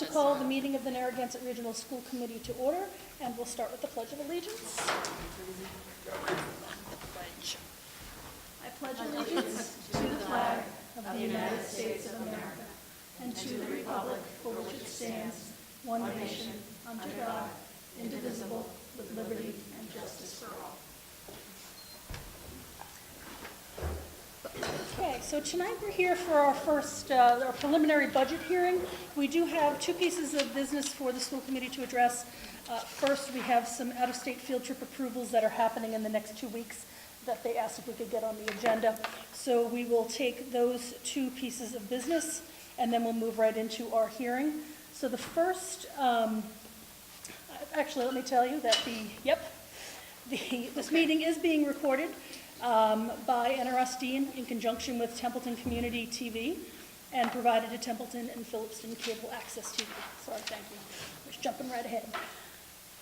to call the meeting of the Narragansett Regional School Committee to order, and we'll start with the Pledge of Allegiance. I pledge allegiance to the flag of the United States of America and to the republic for which it stands, one nation, under God, indivisible, with liberty and justice for all. Okay, so tonight we're here for our first, our preliminary budget hearing. We do have two pieces of business for the school committee to address. First, we have some out-of-state field trip approvals that are happening in the next 2 weeks that they asked if we could get on the agenda. So we will take those two pieces of business, and then we'll move right into our hearing. So the first, actually, let me tell you that this meeting is being recorded by NRSD in conjunction with Templeton Community TV and provided to Templeton and Phillipston Cable Access TV. Sorry, thank you. Just jumping right ahead.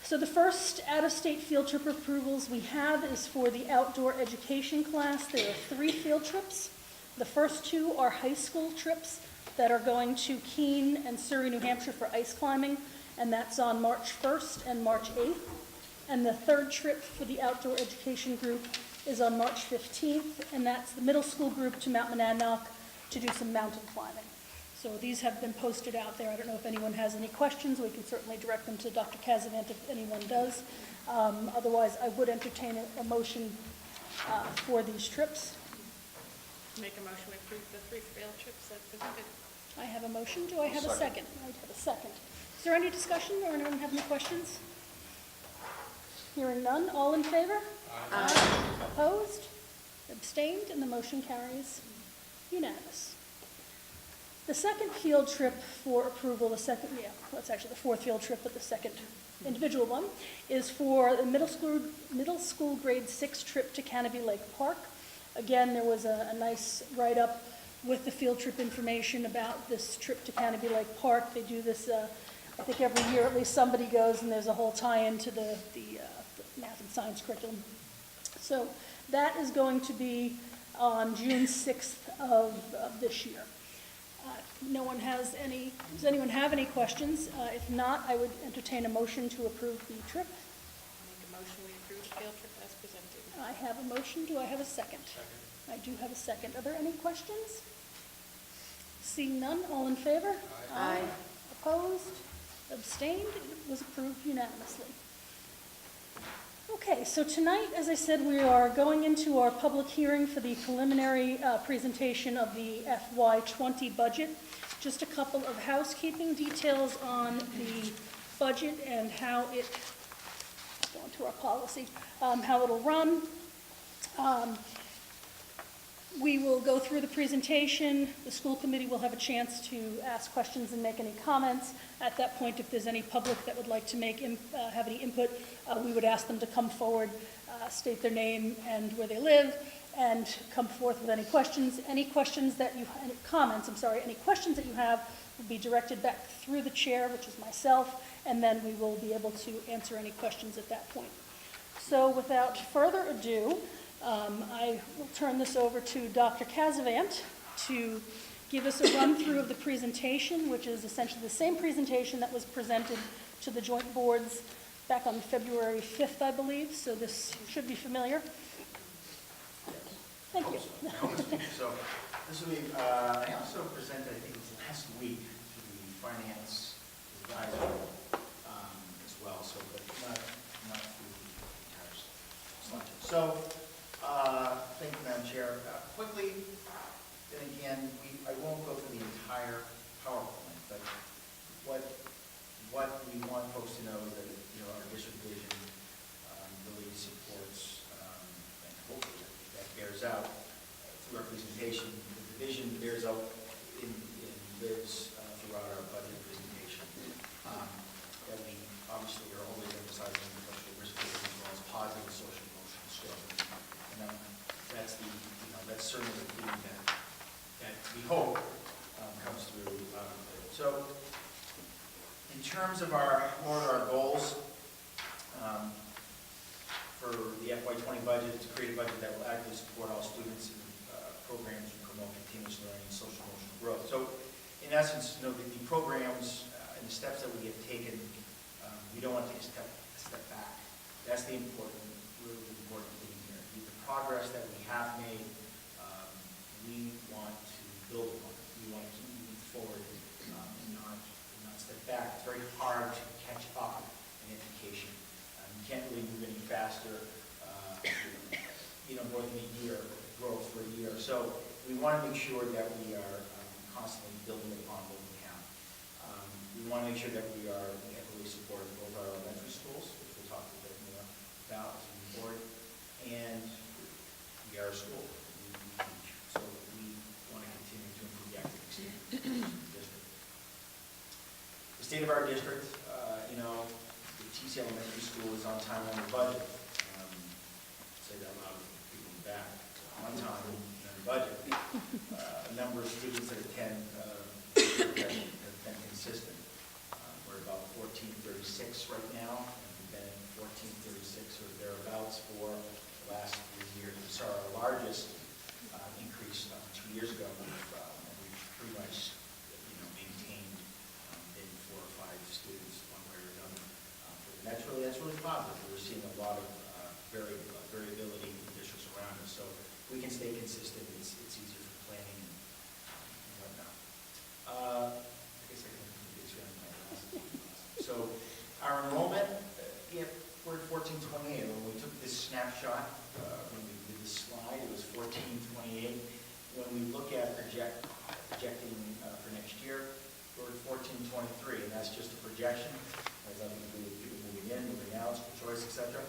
So the first out-of-state field trip approvals we have is for the outdoor education class. There are 3 field trips. The first 2 are high school trips that are going to Keene and Surrey, New Hampshire for ice climbing, and that's on March 1st and March 8th. And the third trip for the outdoor education group is on March 15th, and that's the middle school group to Mount Monadnock to do some mountain climbing. So these have been posted out there. I don't know if anyone has any questions. We can certainly direct them to Dr. Casavant if anyone does. Otherwise, I would entertain a motion for these trips. Make a motion to approve the 3 field trips that presented. I have a motion. Do I have a second? I have a second. Is there any discussion or anyone have any questions? Hearing none. All in favor? Aye. Opposed? Abstained? And the motion carries unanimous. The second field trip for approval, that's actually the 4th field trip, but the second individual one, is for the middle school grade 6 trip to Canopy Lake Park. Again, there was a nice write-up with the field trip information about this trip to Canopy Lake Park. They do this, I think every year at least somebody goes, and there's a whole tie-in to the math and science curriculum. So that is going to be on June 6th of this year. Does anyone have any questions? If not, I would entertain a motion to approve the trip. Make a motion we approve the field trip as presented. I have a motion. Do I have a second? I do have a second. Are there any questions? Seeing none, all in favor? Aye. Opposed? Abstained? It was approved unanimously. Okay, so tonight, as I said, we are going into our public hearing for the preliminary presentation of the FY20 budget. Just a couple of housekeeping details on the budget and how it, go into our policy, how it'll run. We will go through the presentation. The school committee will have a chance to ask questions and make any comments. At that point, if there's any public that would like to have any input, we would ask them to come forward, state their name and where they live, and come forth with any questions. Any questions that you, any questions that you have will be directed back through the chair, which is myself, and then we will be able to answer any questions at that point. So without further ado, I will turn this over to Dr. Casavant to give us a run-through of the presentation, which is essentially the same presentation that was presented to the joint boards back on February 5th, I believe, so this should be familiar. Thank you. So this will be, I also presented, I think it was last week, to the finance advisor as well, so but not through the entire slide. So thank you, Madam Chair. Quickly, and again, I won't go through the entire PowerPoint, but what we want folks to know is that our district vision really supports and hopefully that bears out through our presentation. The vision bears out in lives throughout our budget presentation. That we obviously are always emphasizing intellectual risk taking as well as positive social emotional skills. And that's that's certainly the theme that we hope comes through. So in terms of our goals for the FY20 budget, it's a creative budget that will actively support all students in programs and promote continuous learning and social emotional growth. So in essence, the programs and the steps that we have taken, we don't want to take a step back. That's the really important thing here. The progress that we have made, we want to build upon it. We want to keep moving forward and not step back. It's very hard to catch up in education. You can't really move any faster, more than a year, growth for a year. So we want to make sure that we are constantly building upon what we have. We want to make sure that we heavily support both our elementary schools, which we'll talk a bit more about as we move forward, and we are a school. We teach. So we want to continue to improve the academic standards of the district. The state of our district, the TC Elementary School is on time on the budget. Say that loud for people in the back. On time on the budget. A number of students that attend have been consistent. We're about 1436 right now, and we've been at 1436 or thereabouts for the last 3 years. We saw our largest increase 2 years ago, and we've pretty much maintained maybe 4 or 5 students one way or another. And that's really positive. We're seeing a lot of variability in the districts around us, so we can stay consistent. It's easier for planning and whatnot. I guess I can do this around my last. So our enrollment, we're at 1428. When we took this snapshot, when we did this slide, it was 1428. When we look at projecting for next year, we're at 1423, and that's just a projection. It has nothing to do with people moving in, moving out, school choice, etc.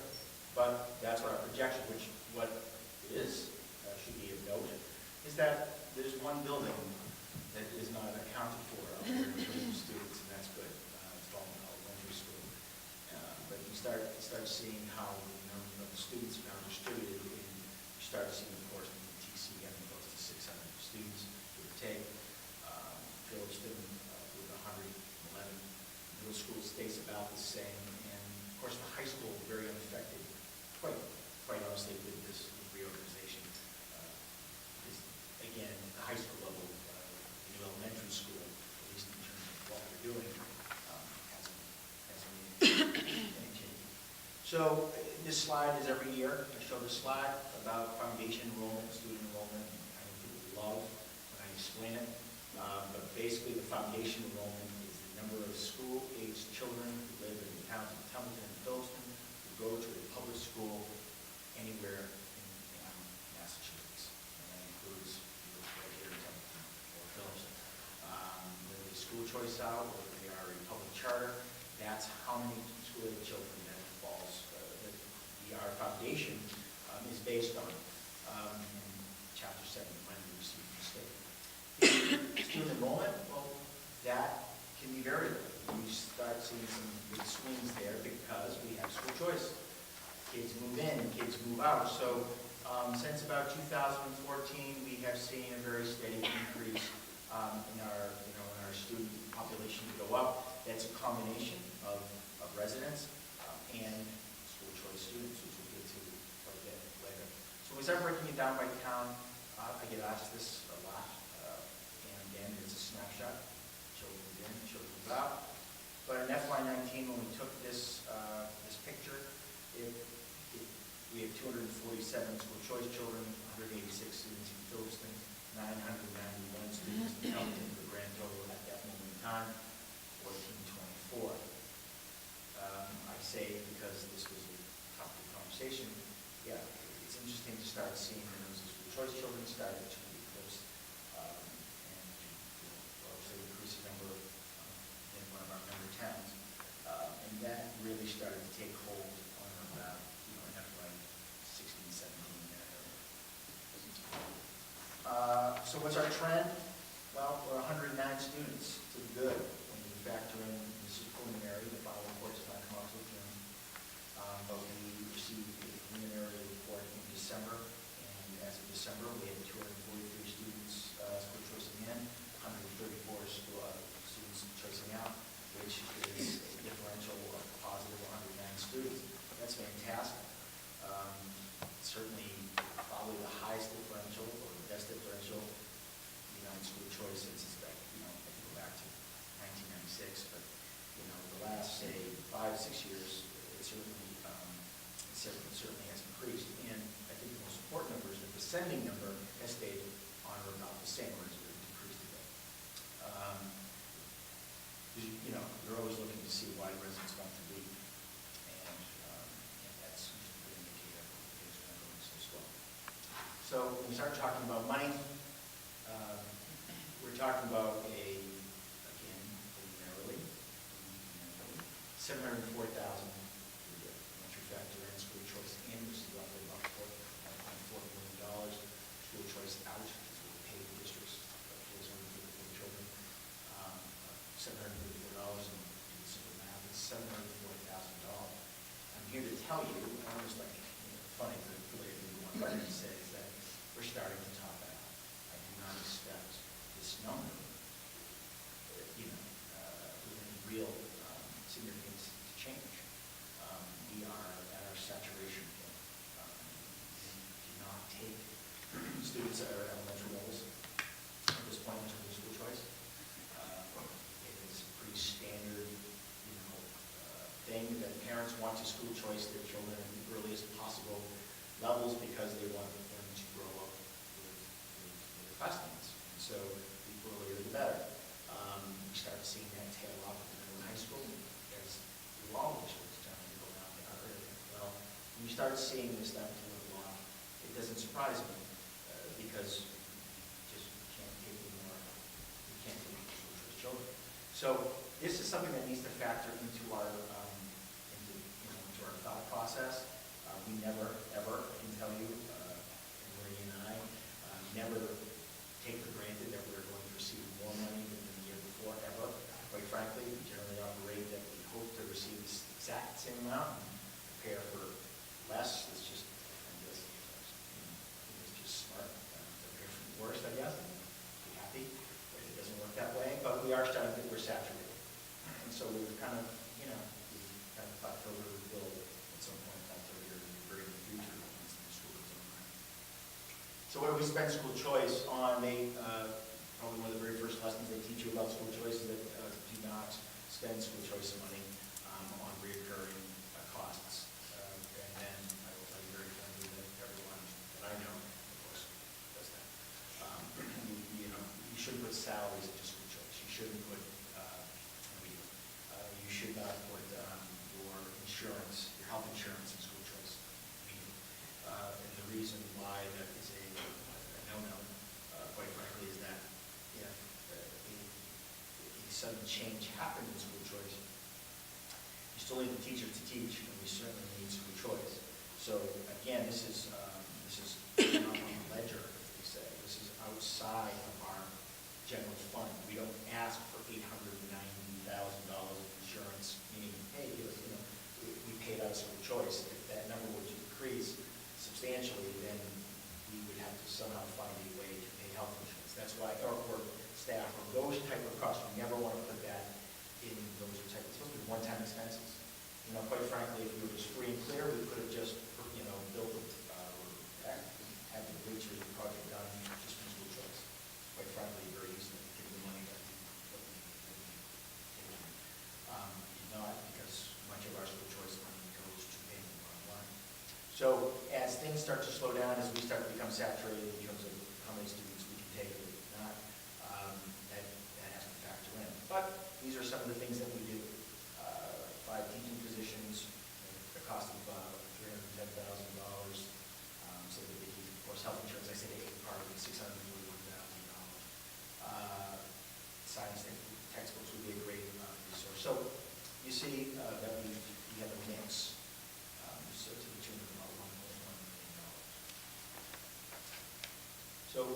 But that's what our projection, what it is, should be of note, is that there's one building that is not accounted for out there in terms of students, and that's good. It's Phillipston Elementary School. But you start seeing how the students are now distributed, and you start seeing, of course, the TC having close to 600 students, give or take. Phillipston with 111. Middle school stays about the same, and of course the high school very unaffected. Quite honestly, with this reorganization, because again, the high school level, the new elementary school, at least in terms of what we're doing, hasn't made any change. So this slide is every year. I show this slide about foundation enrollment, student enrollment. I know people love when I explain it, but basically the foundation enrollment is the number of school-aged children who live in the towns of Templeton and Phillipston who go to a public school anywhere in Massachusetts. And that includes right here in Templeton or Phillipston. Whether they school choice out, whether they are a public charter, that's how many school-aged children that falls, that our foundation is based on. In Chapter 7, when we receive the state. Student enrollment, well, that can be variable. You start seeing some big swings there because we have school choice. Kids move in, kids move out. So since about 2014, we have seen a very steady increase in our student population to go up. That's a combination of residents and school choice students, which we'll get to quite a bit later. So when we start breaking it down by town, I get asked this a lot, and again, it's a snapshot. Children move in, children move out. But in FY19, when we took this picture, we have 247 school choice children, 186 students in Phillipston, 991 students in Templeton, the grand total at that moment in time, 1424. I say because this was a topic of conversation, it's interesting to start seeing the numbers of school choice children started to eclipse and obviously increase the number in one of our member towns. And that really started to take hold on about, in FY16, 17 there. So what's our trend? Well, we're 109 students to the good when you factor in, this is preliminary, the final report does not come out until June. But we received a preliminary report in December, and as of December, we had 243 students school choicing in, 134 students choicing out, which is a differential of positive 109 students. That's fantastic. Certainly, probably the highest differential or the best differential in school choice since I can go back to 1996. But they're always looking to see why residents want to leave. And that's usually a good indicator of things are going as well. So when we start talking about money, we're talking about again, preliminarily, $704,000 once you factor in school choice in, which is roughly about $4.4 million. School choice out is what we pay the districts for the children. $734, and do the simple math, it's $704,000. I'm here to tell you, almost like funny to relate to what I'm going to say, is that we're starting to top out. I do not expect this number, with any real significance to change. We are at our saturation point. We do not take students at our elementary levels at this point in terms of school choice. It is a pretty standard, thing that parents want to school choice their children at the earliest possible levels because they want them to grow up with their classmates. And so the earlier the better. We start seeing that tail off in middle and high school as all districts tend to go down the other. Well, when you start seeing this stuff to level off, it doesn't surprise me because you just can't take any more. You can't take any school choice children. So this is something that needs to factor into our into our thought process. We never ever can tell you, and Marie and I never take for granted that we're going to receive more money than the year before ever. Quite frankly, we generally operate that we hope to receive the exact same amount and prepare for less. It's just smart. Prepare for the worst, I guess, and be happy if it doesn't work that way. But we are starting to think we're saturated. And so we've kind of, plateaued or build at some point plateau here in the very near future once the school goes online. So what do we spend school choice on? Probably one of the very first lessons they teach you about school choice is that do not spend school choice money on reoccurring costs. And then I will tell you very frankly that everyone that I know, of course, does that. You shouldn't put salaries into school choice. You shouldn't put you should not put your insurance, your health insurance in school choice. And the reason why that is a no-no, quite frankly, is that if a sudden change happened in school choice, you still need the teachers to teach, and we certainly need school choice. So again, this is not on the ledger, as we say. This is outside of our general fund. We don't ask for $890,000 of insurance, meaning, hey, we paid out school choice. If that number were to decrease substantially, then we would have to somehow find a way to pay health insurance. That's why, or staff, or those type of costs, we never want to put that in those type of, supposed to be one-time expenses. Quite frankly, if we were just free and clear, we could have just, built had the bleachers project done just from school choice. Quite frankly, very easily, given the money that we not, because much of our school choice money goes to paying the bottom line. So as things start to slow down, as we start to become saturated in terms of how many students we can take or not, that has to factor in. But these are some of the things that we do. 5 teaching positions, the cost of $310,000. So that they keep, of course, health insurance, I said part of it, $641,000. Science textbooks would be a great resource. So you see that we have a mix, so to the tune of about $1.1 million. So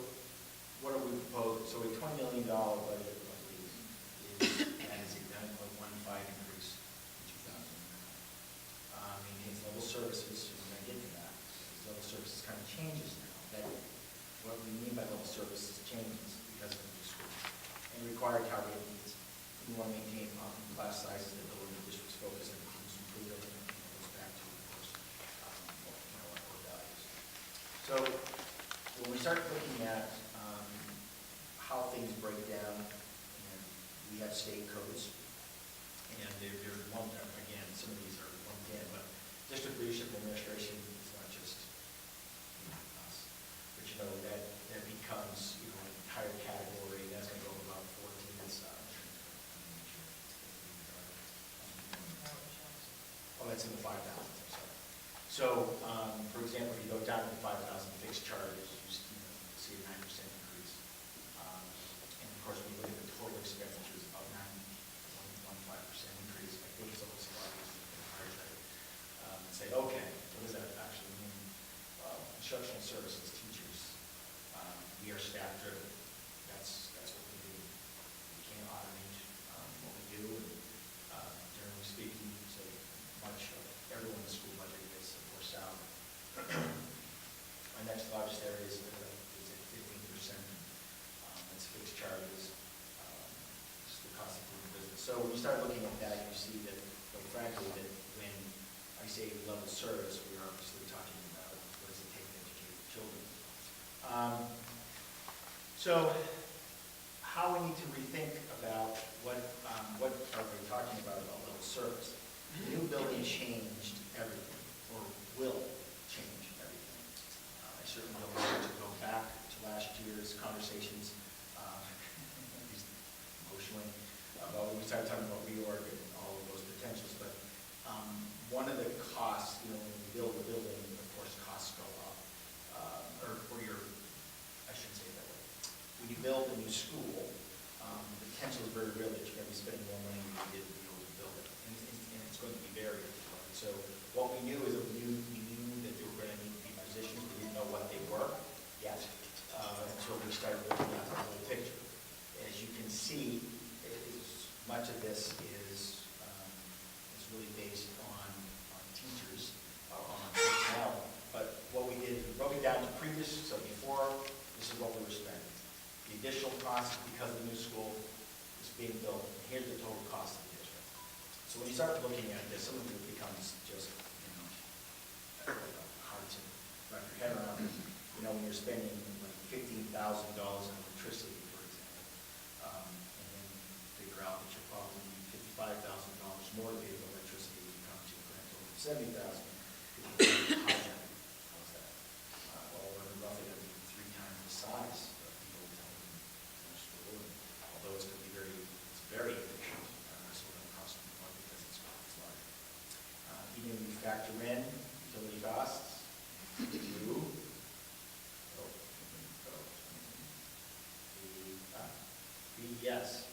what are we proposing? So a $20 million budget, I believe, that is a 9.15 increase in 2009. Maintains level services, we're going to get to that. Level services kind of changes now. That what we mean by level services changes because of the new school and required targeted needs. We want to maintain optimal class sizes that build the district's focus and continues to improve everything. It goes back to, of course, our core values. So when we start looking at how things break down, and we have state codes, and there's one, again, some of these are lumped in, but district leadership and administration is not just us. But that becomes an entire category. That's going to go about 14 inside. So, for example, if you go down to the 5,000 fixed charges, see a 9% increase. And of course, when you look at the total expense, which was about 9.15% increase, I think it's almost obvious in the higher side. And say, okay, what does that actually mean? Well, instructional services teachers, we are staff driven. That's what we do. We can't automate what we do. And generally speaking, so much of everyone in the school budget gets for salary. Our next largest area is at 15%. That's fixed charges. It's the cost of doing business. So when you start looking at that, you see that, frankly, that when I say level service, we're obviously talking about what does it take to educate children. So how we need to rethink about what are we talking about level service. The new building changed everything, or will change everything. I certainly don't want to go back to last year's conversations, at least emotionally, about when we started talking about reorg and all of those potentials. But one of the costs, when you build a building, of course, costs go up. I shouldn't say it that way. When you build a new school, the potential is very real that you're going to be spending more money than you did when you build the building. And it's going to be variable. Right? So what we knew is that we knew that there were going to need to be positions. We didn't know what they were yet until we started looking at the whole picture. As you can see, much of this is really based on teachers, on personnel. But what we did, we broke it down to previous, so before, this is what we were spending. The additional cost because the new school is being built. Here's the total cost of the district. So when you start looking at this, some of it becomes just, hard to wrap your head around. When you're spending like $15,000 on electricity, for example, and then figure out that you're probably need $55,000 more to pay for electricity, you come to a grand total of $70,000. How's that? Well, we're roughly going to be 3 times the size of the old Templeton school, and although it's going to be very efficient, so it will cost more because it's larger. Even when you factor in utility costs, yes.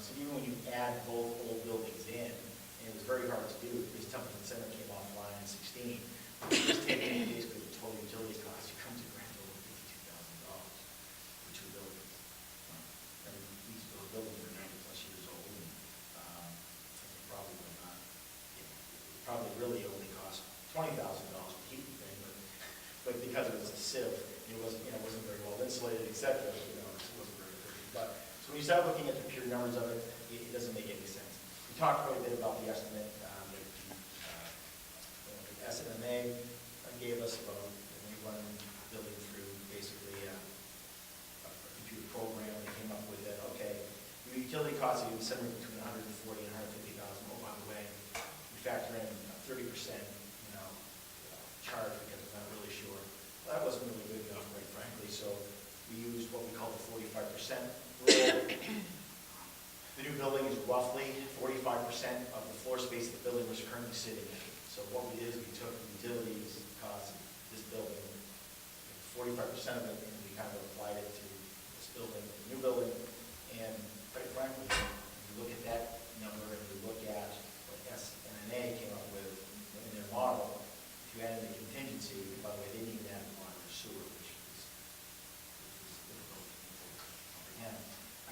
So even when you add both old buildings in, and it was very hard to do because Templeton Center came offline in 16. Just taking basically the total utility costs, you come to a grand total of $52,000 for 2 buildings. And these buildings are 90 plus years old, and they probably will not. It probably really only cost $20,000 to heat the thing, but because it was a sieve, it wasn't very well insulated, etc. It wasn't very efficient. But so when you start looking at the pure numbers of it, it doesn't make any sense. We talked quite a bit about the estimate that the SMMA gave us about we run building through basically a computer program. They came up with that. Okay, your utility costs are somewhere between $140,000 and $150,000. Oh, by the way, we factor in a 30% charge because we're not really sure. Well, that wasn't really good enough, quite frankly. So we used what we call the 45% rule. The new building is roughly 45% of the floor space the building was currently sitting in. So what we did is we took the utilities costs of this building, 45% of it, and we kind of applied it to this building, the new building. And quite frankly, when you look at that number and you look at what SNNA came up with in their model, if you add in the contingency, by the way, they didn't even add the water or sewer, which is difficult to comprehend.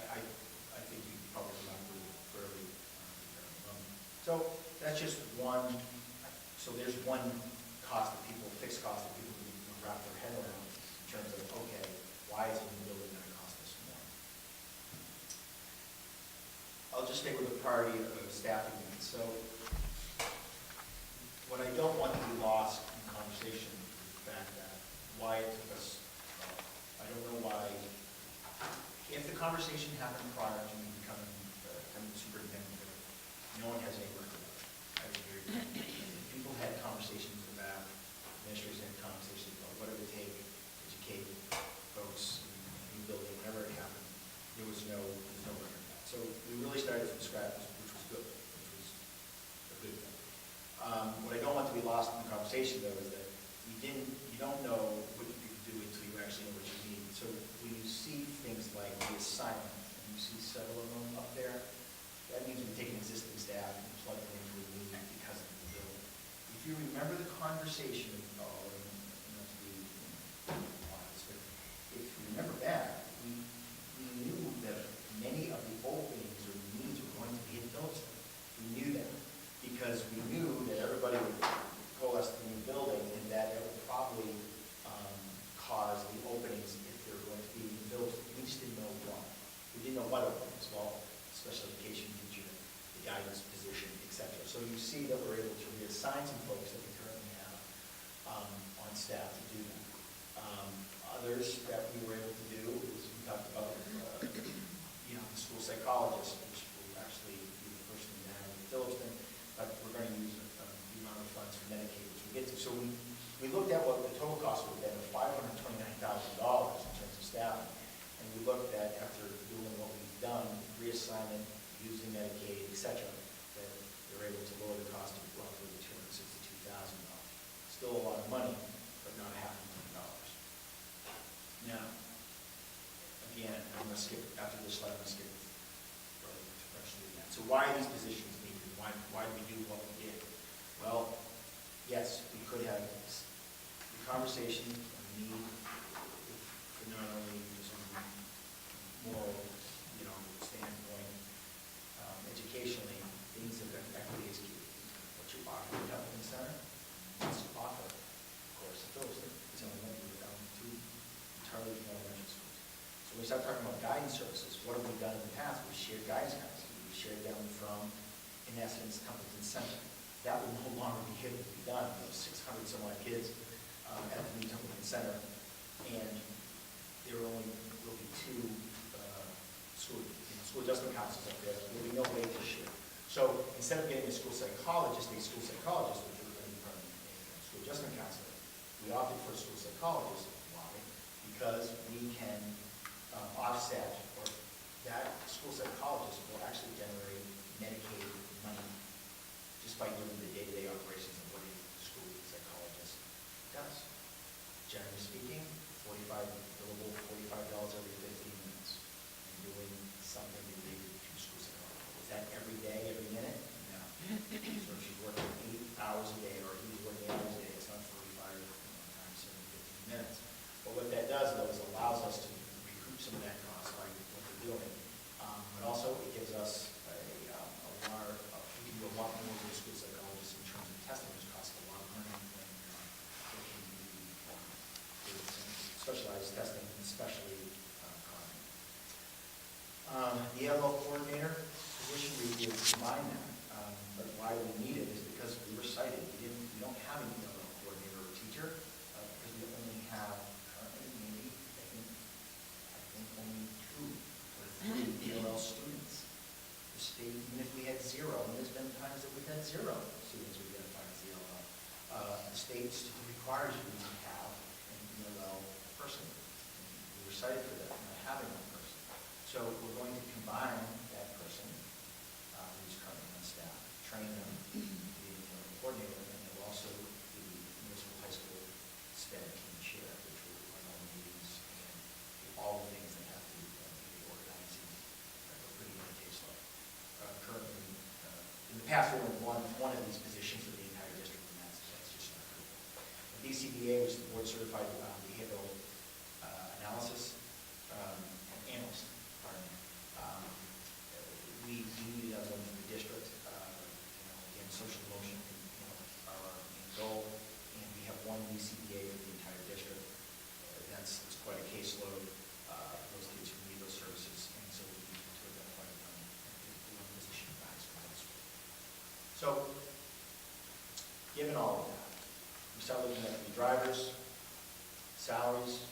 I think you probably come up with a fairly number. So that's just one. So there's one cost that fixed cost that people can wrap their head around in terms of, okay, why is a new building going to cost us more? I'll just stick with the priority of staffing needs. So what I don't want to be lost in conversation is the fact that why it took us, I don't know why. If the conversation happened prior to me becoming superintendent, no one has any record of it. I would agree with that. People had conversations about, administrators had conversations about what it would take to educate folks in a new building, whenever it happened. There was no record of that. So we really started from scratch, which was good, which was a good thing. What I don't want to be lost in the conversation conversation though, is that you don't know what you can do until you actually know what you need. So when you see things like the assignment, and you see several of them up there, that means we take an existing staff and plug it into a new because of the building. If you remember the conversation, not to be honest, but if you remember back, we knew that many of the openings or needs were going to be in Phillipston. We knew that because we knew that everybody would coalesce to the new building and that it would probably cause the openings if they were going to be in Phillipston. We just didn't know what. We didn't know what openings. Well, special education teacher, the guidance position, etc. So you see that we're able to reassign some folks that we currently have on staff to do that. Others that we were able to do is we talked about, the school psychologist, which will actually be the person we have in Phillipston, but we're going to use the amount of funds for Medicaid, which we get to. So we looked at what the total cost would have been of $529,000 in terms of staffing, and we looked at, after doing what we've done, reassignment, using Medicaid, etc., that they're able to lower the cost to roughly $262,000. Still a lot of money, but not $500,000. Now, again, I'm going to skip, after this slide, I'm going to skip really to question that. So why are these positions needed? Why do we do what we did? Well, yes, we could have the conversation of need for not only some moral, standpoint, educationally, things that equity is key. What you offer at Templeton Center, what's you offer, of course, at Phillipston. It's only one we're down to entirely different elementary schools. So when we start talking about guidance services, what have we done in the past? We've shared guidance counselors. We shared them from, in essence, Templeton Center. That will no longer be able to be done. Those 600 some odd kids at the new Templeton Center, and there will be two school adjustment counselors up there. There will be no way to share. So instead of getting a school psychologist, which we're going to be from a school adjustment counselor, we opted for a school psychologist. Why? Because we can offset, or that school psychologist will actually generate Medicaid money just by doing the day-to-day operations of what a school psychologist does. Generally speaking, $45 every 15 minutes, and doing something related to school psychology. Is that every day, every minute? No. So if she's working 8 hours a day, or he's working 8 hours a day, it's not 45 times 15 minutes. But what that does, though, is allows us to recoup some of that cost by what we're doing. But also, it gives us we can do a lot more with the school psychologists in terms of testing, which costs a lot of money when you're looking to do specialized testing, especially cognitive. The LO coordinator position, we combine that. But why we need it is because we were cited. We don't have an ELL coordinator or teacher because we only have currently maybe I think only 2 or 3 ELL students. The state, even if we had 0, and there's been times that we've had 0 students we identified as ELL. The state requires you to have an ELL person. And we were cited for that, not having one person. So we're going to combine that person who's currently on staff, train them to be a coordinator, and then also the municipal high school SPED team chair, which will run all the meetings and do all the things they have to be organizing a pretty good caseload. Currently, in the past, we only one of these positions for the entire district, and that's just not good. The BCBA, which is the board certified behavioral analysis analyst. We needed another one for the district. Again, social emotion are our main goal, and we have one BCBA for the entire district. That's quite a caseload. Those kids who need those services, and so we need to identify one position in the high school. So, given all of that, we start looking at the drivers, salaries.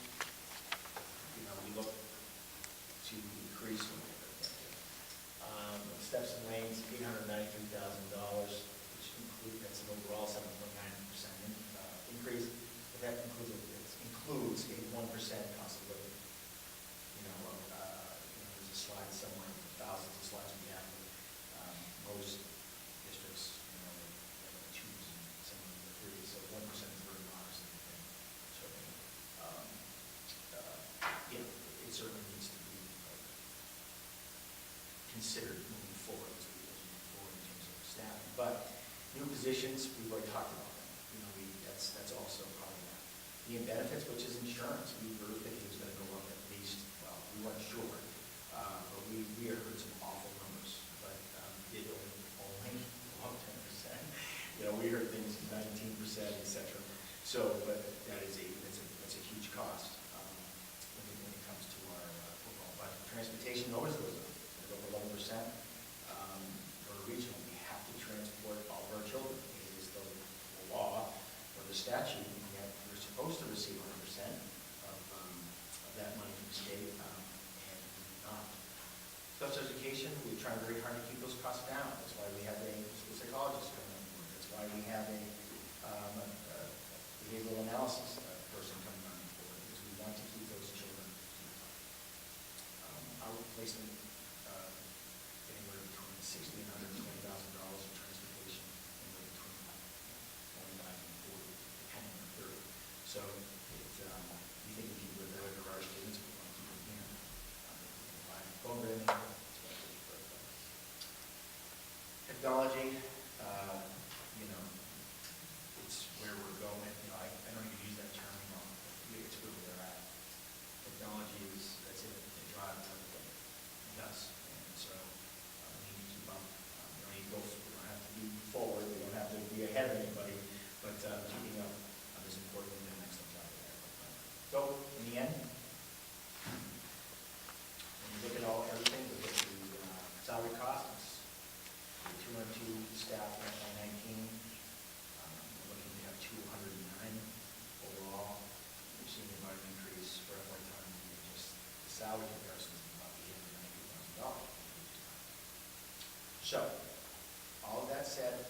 We look to increase steps and lanes, $893,000, which that's an overall 7.9% increase. But that includes a 1% cost of living. There's a slide somewhere, thousands of slides we have. Most districts, 2s and some of the 3s, so 1% considered moving forward as we move forward in terms of staffing. But new positions, we've already talked about them. You know, that's also part of that. The benefits, which is insurance, we were thinking it was going to go up at least, well, we weren't sure, but we heard some awful numbers, but it only go up 10%. You know, we heard things 19%, et cetera. So, but that's a huge cost when it comes to our football budget. Transportation always goes up. It's over 11%. For regional, we have to transport all of our children. It is the law or the statute, and yet we're supposed to receive 100% of that money from the state, and we're not. Special education, we're trying very hard to keep those costs down. That's why we have a school psychologist coming on board. That's why we have a behavioral analysis person coming on board, because we want to keep those children. Our replacement anywhere between $60,000 and $120,000 in transportation, anywhere between 25 and 40, depending on the 30. So we think we can do it better for our students. We want to keep them here. Provide programming. Technology, you know, it's where we're going. You know, I don't even use that term anymore. It's where we're at. Technology is, that's it. It drives everything. It does. And so we need to keep up. We don't need to go, we don't have to be forward. We don't have to be ahead of anybody. But keeping up is important in the next job. So in the end, when you look at everything, we look at the salary costs. 202 staff in FY19. We're looking to have 209 overall. We're seeing about an increase for FY20. Just the salary comparisons of about $890,000. So, all of that said,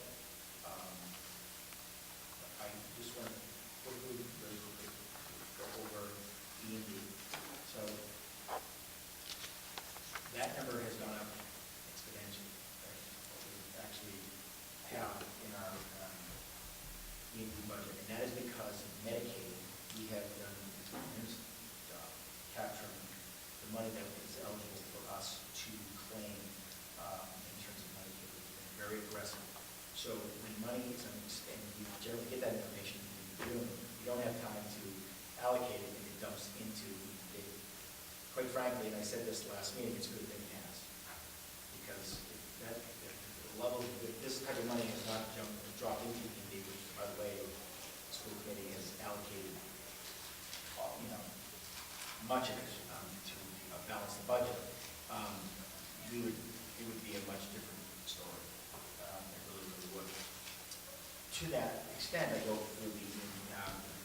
I just want to quickly, very quickly, go over E&D. So, that number has gone up exponentially. Actually have in our E&D budget, and that is because of Medicaid. We have done a tremendous job capturing the money that is eligible for us to claim in terms of Medicaid. We've been very aggressive. So when money is and we generally get that information in June, we don't have time to allocate it, and it dumps into it. Quite frankly, and I said this last meeting, it's a good thing it has, because level of this type of money has not dropped into E&D, which, by the way, the school committee has allocated, much of it to balance the budget. It would be a much different story. It really, really would. To that extent, I go through the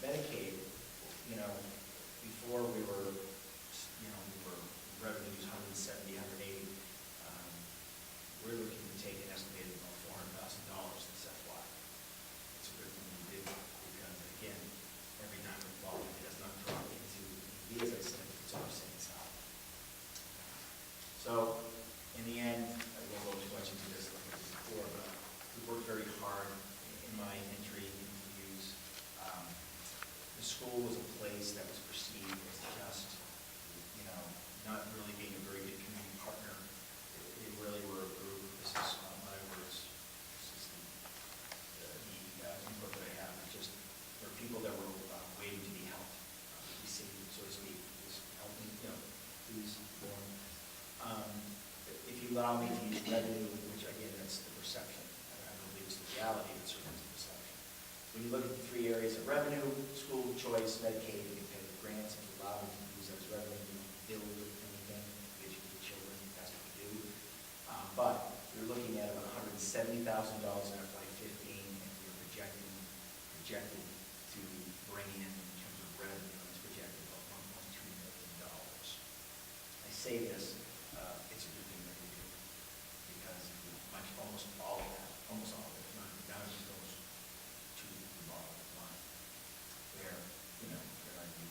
Medicaid. You know, before we were revenues 170, 180. We're looking to take an estimated about $400,000 this FY. It's a good thing we did, because again, every time we're involved, it does not drop into E&D, as I said, it's on the same side. So, in the end, I won't go too much into this like I did before, but we worked very hard in my entry interviews. The school was a place that was perceived as just, not really being a very good community partner. They really were a group. This is my words. This is the input that I have. Just there were people that were waiting to be helped, be seen, so to speak. Just help me, please form. If you allow me to use revenue, which again, that's the perception. I don't believe it's the reality, but certainly it's the perception. When you look at the three areas of revenue, school choice, Medicaid, and competitive grants, if you allow me to use that as revenue, you build anything, educate children, that's what we do. But we're looking at about $170,000 in FY15, and we're projected to bring in terms of revenue, it's projected about $1.2 million. I say this, it's a good thing that we do, because almost all of it, not down to goes to the bottom line. Where, there might be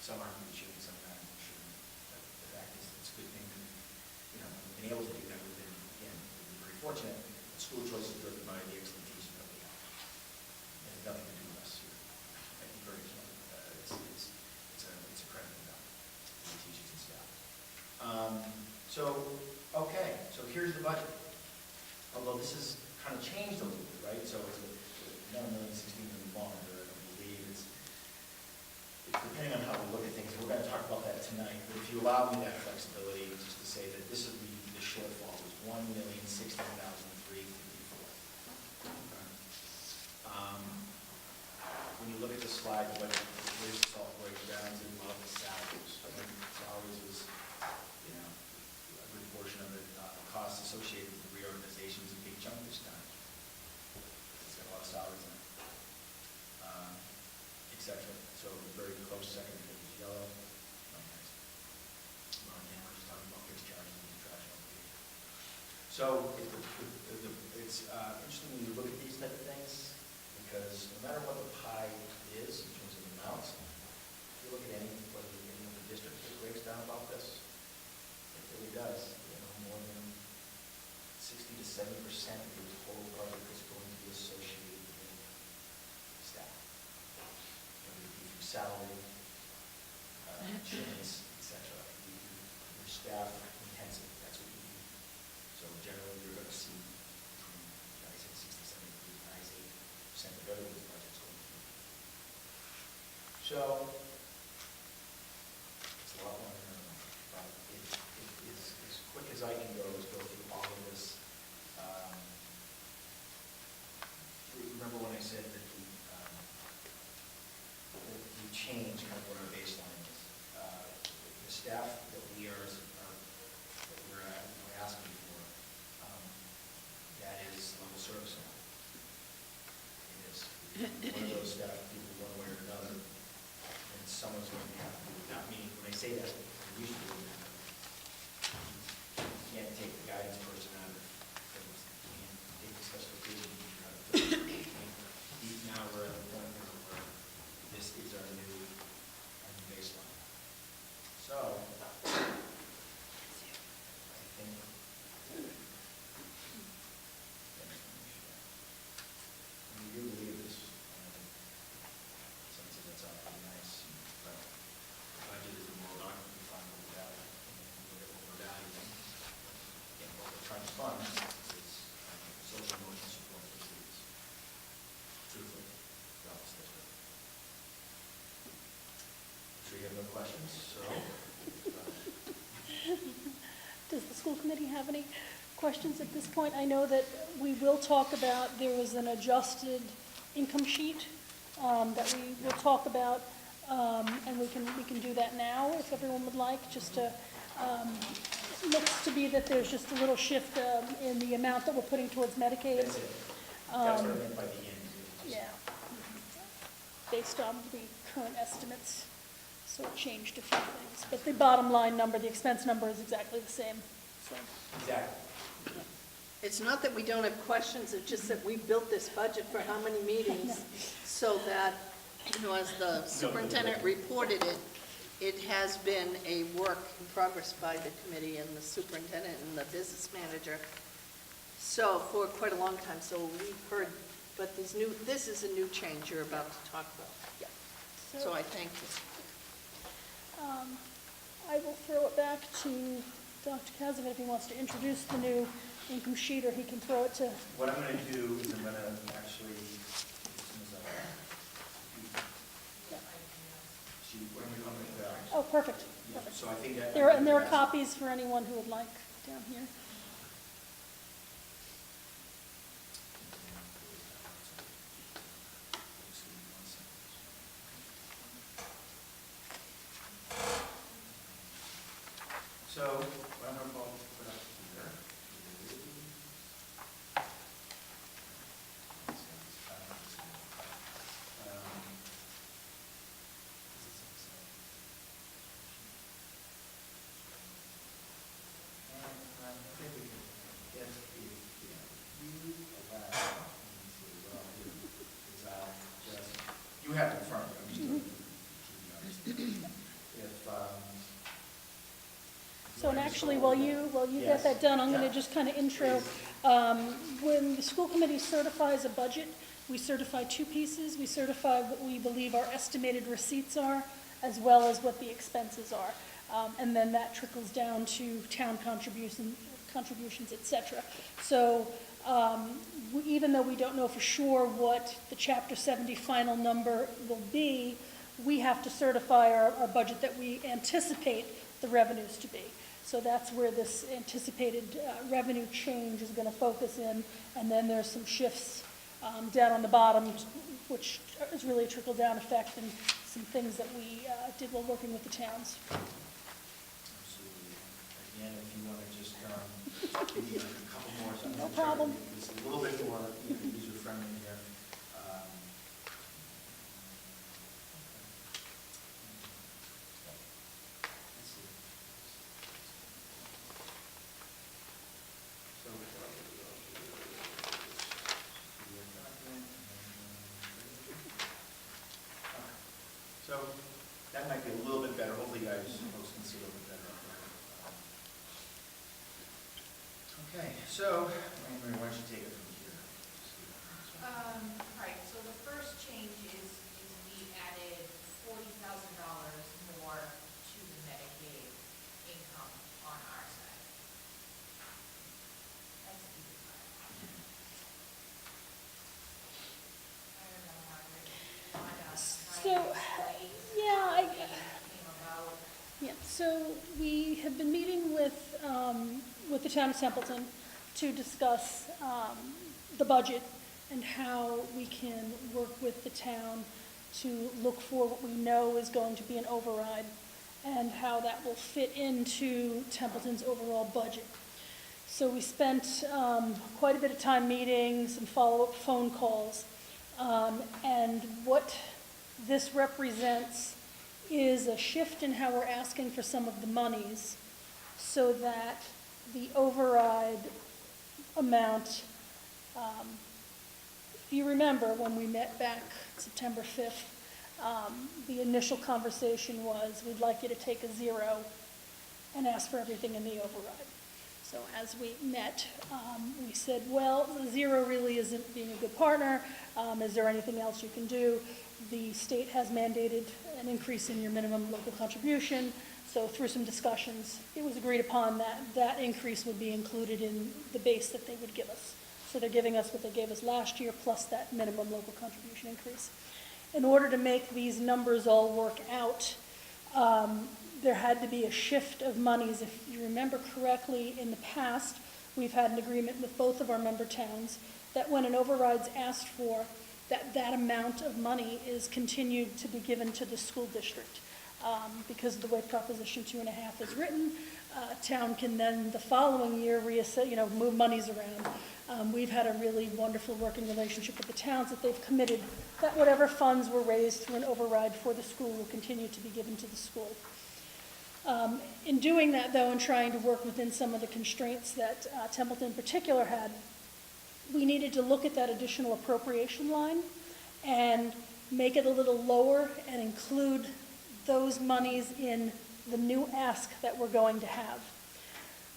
some aren't going to shoot, some aren't going to shoot. But the fact is, it's a good thing that, we've been able to do that. We've been, again, very fortunate. School choice is driven by the excellent teachers that we have. It has nothing to do with us here. I think very it's a credit to them, the teachers and staff. So Okay, so here's the budget. Although this has kind of changed a little bit, right? So it's not $1,016,000 longer, I believe. It's depending on how we look at things. We're going to talk about that tonight. But if you allow me that flexibility, just to say that this is the shortfall was $1,016,003. When you look at the slide, the budget, here's the all breaks down to above the salaries. I mean, salaries was, you know, a good portion of it. Costs associated with the reorganization is a big chunk this time. It's got a lot of salaries in it, et cetera. So very close second because it's yellow. Oh, nice. Well, again, we're just talking about fixed charges and trash obligation. So it's interesting when you look at these type of things, because no matter what the pie is in terms of amounts, if you look at any of the districts that breaks down about this, it really does. You know, more than 60 to 70% of your total budget is going to be associated with staff, whether it be through salary, insurance, etc. Your staff intensive, that's what you do. So generally, you're going to see between, I said 60, 70, 98% of everyone's budget is going to be. So it's a lot more than that, but it is as quick as I can go through all of this. Remember when I said that we change kind of what our baseline is. The staff that we're asking for, that is level service now. It is. One of those staff people, one way or another, and someone's going to have to, not me, when I say that, we usually do that. You can't take the guidance person out of things. You can't take the specification teacher out of things. Now we're at the point where this is our new baseline. So, I think, we do believe this, since it's up pretty nice, but the budget is a more document, we find what we value, and look at what we're valuing. Again, what we're trying to fund is social emotional support for students. Truthfully, throughout this district. I'm sure you have no questions, so. Does the school committee have any questions at this point? I know that we will talk about, there was an adjusted income sheet that we will talk about, and we can do that now if everyone would like, just to, looks to be that there's just a little shift in the amount that we're putting towards Medicaid. That's it. That's what I meant by the end. Yeah, based on the current estimates, so it changed a few things. But the bottom line number, the expense number is exactly the same, so. Exactly. It's not that we don't have questions, it's just that we built this budget for how many meetings, so that, you know, as the superintendent reported it, it has been a work in progress by the committee and the superintendent and the business manager, so for quite a long time. So we've heard, but this is a new change you're about to talk about. Yeah. So I thank you. I will throw it back to Dr. Kazim if he wants to introduce the new income sheet, or he can throw it to. What I'm going to do is I'm going to actually, as soon as Yeah. when we come with that. Oh, perfect. Yeah, Perfect. so I think that. There are copies for anyone who would like down here. So, what I'm going to put up here I think we can get the you allow, you have it in front of you, I'm just doing it. If, So, and actually, while you Yes. get that done, I'm going Yeah. to just kind of intro. When the school committee certifies a budget, we certify two pieces. We certify what we believe our estimated receipts are, as well as what the expenses are. And then that trickles down to town contributions, et cetera. So even though we don't know for sure what the Chapter 70 final number will be, we have to certify our budget that we anticipate the revenues to be. So that's where this anticipated revenue change is going to focus in, and then there's some shifts down on the bottom, which is really a trickle-down effect, and some things that we did while working with the towns. Absolutely. Again, if you want to just give me a couple more. So I'm No gonna try to problem. make this a little bit more user-friendly here. Let's see. So that might be a little bit better. Hopefully you guys folks can see a little bit better up there. Okay, so, Mary, why don't you take it from here? Right, so the first change is we added $40,000 more to the Medicaid income on our side. That's the easy part. I don't know, Margaret, So, yeah, came about. Yeah, so we have been meeting with the town of Templeton to discuss the budget and how we can work with the town to look for what we know is going to be an override and how that will fit into Templeton's overall budget. So we spent quite a bit of time meeting, some follow-up phone calls, and what this represents is a shift in how we're asking for some of the monies so that the override amount, if you remember when we met back September 5th, the initial conversation was we'd like you to take a zero and ask for everything in the override. So as we met, we said, well, the zero really isn't being a good partner. Is there anything else you can do? The state has mandated an increase in your minimum local contribution. So through some discussions, it was agreed upon that that increase would be included in the base that they would give us. So they're giving us what they gave us last year plus that minimum local contribution increase. In order to make these numbers all work out, there had to be a shift of monies. If you remember correctly, in the past, we've had an agreement with both of our member towns that when an override's asked for, that amount of money is continued to be given to the school district. Because of the way Proposition 2.5 is written, town can then the following year reassess, move monies around. We've had a really wonderful working relationship with the towns that they've committed that whatever funds were raised through an override for the school will continue to be given to the school. In doing that, though, and trying to work within some of the constraints that Templeton in particular had, we needed to look at that additional appropriation line and make it a little lower and include those monies in the new ask that we're going to have.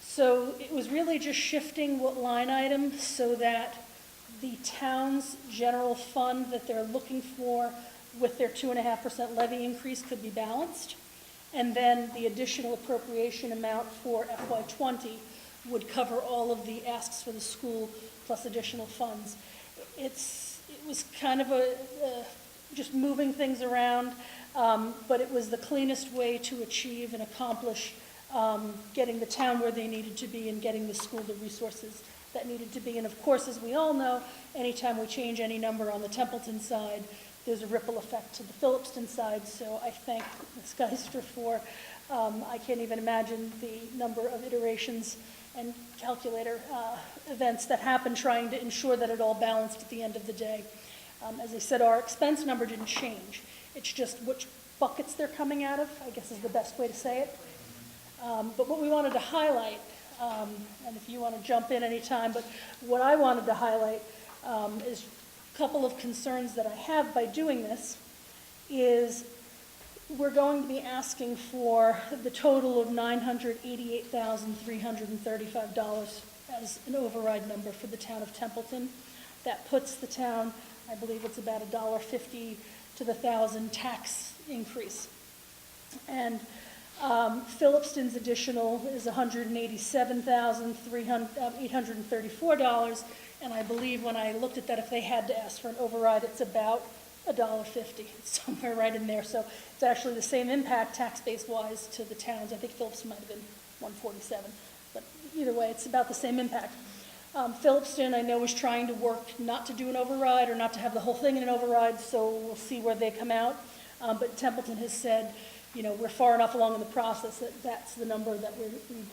So it was really just shifting what line item so that the town's general fund that they're looking for with their 2.5% levy increase could be balanced. And then the additional appropriation amount for FY20 would cover all of the asks for the school plus additional funds. It was kind of just moving things around, but it was the cleanest way to achieve and accomplish getting the town where they needed to be and getting the school the resources that needed to be. And of course, as we all know, anytime we change any number on the Templeton side, there's a ripple effect to the Phillipston side. So I thank Ms. Geister for, I can't even imagine the number of iterations and calculator events that happened trying to ensure that it all balanced at the end of the day. As I said, our expense number didn't change. It's just which buckets they're coming out of, I guess is the best way to say it. But what we wanted to highlight, and if you want to jump in anytime, but what I wanted to highlight is a couple of concerns that I have by doing this is we're going to be asking for the total of $988,335 as an override number for the town of Templeton. That puts the town, I believe it's about $1.50 to the 1,000 tax increase. And Phillipston's additional is $187,834, and I believe when I looked at that, if they had to ask for an override, it's about $1.50. It's somewhere right in there, so it's actually the same impact tax base-wise to the towns. I think Phillipston might have been 147, but either way, it's about the same impact. Phillipston, I know, is trying to work not to do an override or not to have the whole thing in an override, so we'll see where they come out. But Templeton has said, you know, we're far enough along in the process that that's the number that we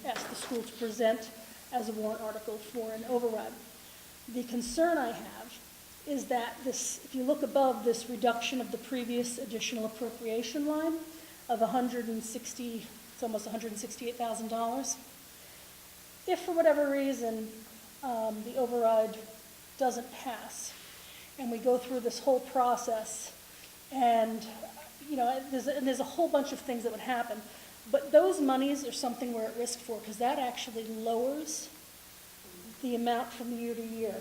asked the school to present as a warrant article for an override. The concern I have is that this, if you look above this reduction of the previous additional appropriation line of it's almost $168,000. If for whatever reason the override doesn't pass, and we go through this whole process, and you know, there's a whole bunch of things that would happen, but those monies are something we're at risk for, because that actually lowers the amount from year to year.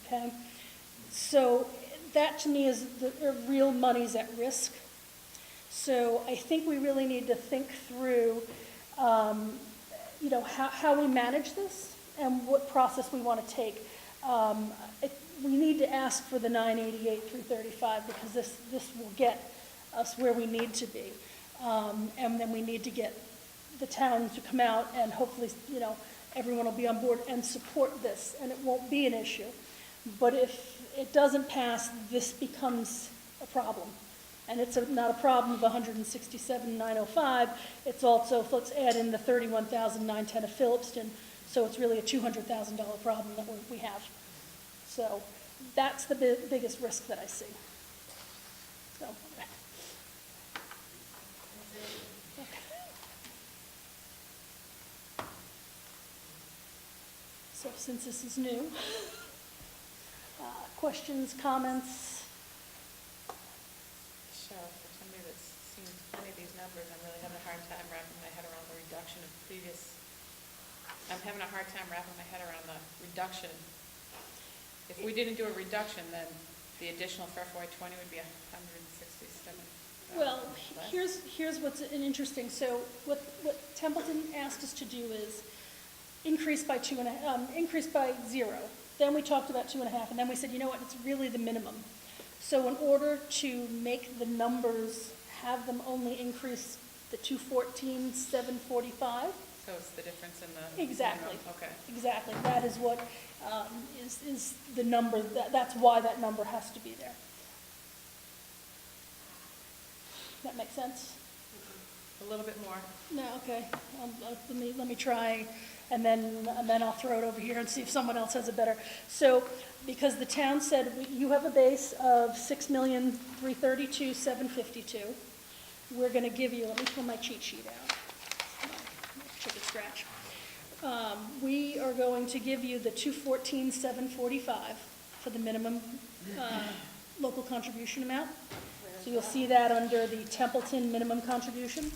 Okay, so that to me is the real money's at risk. So I think we really need to think through, you know, how we manage this and what process we want to take. We need to ask for the 988,335 because this will get us where we need to be, and then we need to get the town to come out and hopefully, you know, everyone will be on board and support this, and it won't be an issue. But if it doesn't pass, this becomes a problem. And it's not a problem of $167,905. It's also, let's add in the $31,910 of Phillipston, so it's really a $200,000 problem that we have. So that's the biggest risk that I see. So, okay. So since this is new, questions, comments? So for somebody that's seen plenty of these numbers, I'm really having a hard time wrapping my head around the reduction of previous, I'm having a hard time wrapping my head around the reduction. If we didn't do a reduction, then the additional for FY20 would be 167. Well, here's what's an interesting, so what Templeton asked us to do is increase by 0. Then we talked about 2.5, and then we said, you know what, it's really the minimum. So in order to make the numbers, have them only increase the 214,745. So it's the difference in the... Exactly. Minimum. Okay. Exactly. That is what is the number, that's why that number has to be there. That make sense? A little bit more. No, okay. Let me try, and then I'll throw it over here and see if someone else has a better. So, because the town said you have a base of $6,332,752, we're going to give you. Let me pull my cheat sheet out. Chicken scratch. We are going to give you the $214,745 for the minimum local contribution amount. So you'll see that under the Templeton minimum contribution.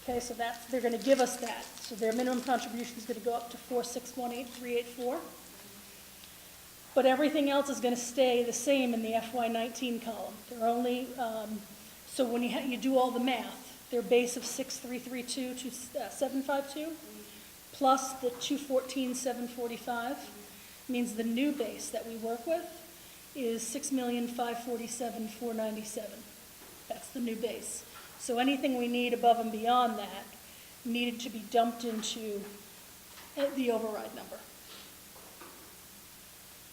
Okay, so they're going to give us that. So their minimum contribution is going to go up to $4,618,384. But everything else is going to stay the same in the FY19 column. They're only, so when you do all the math, their base of 6,332,752 plus the 214,745 means the new base that we work with is 6,547,497. That's the new base. So anything we need above and beyond that needed to be dumped into the override number.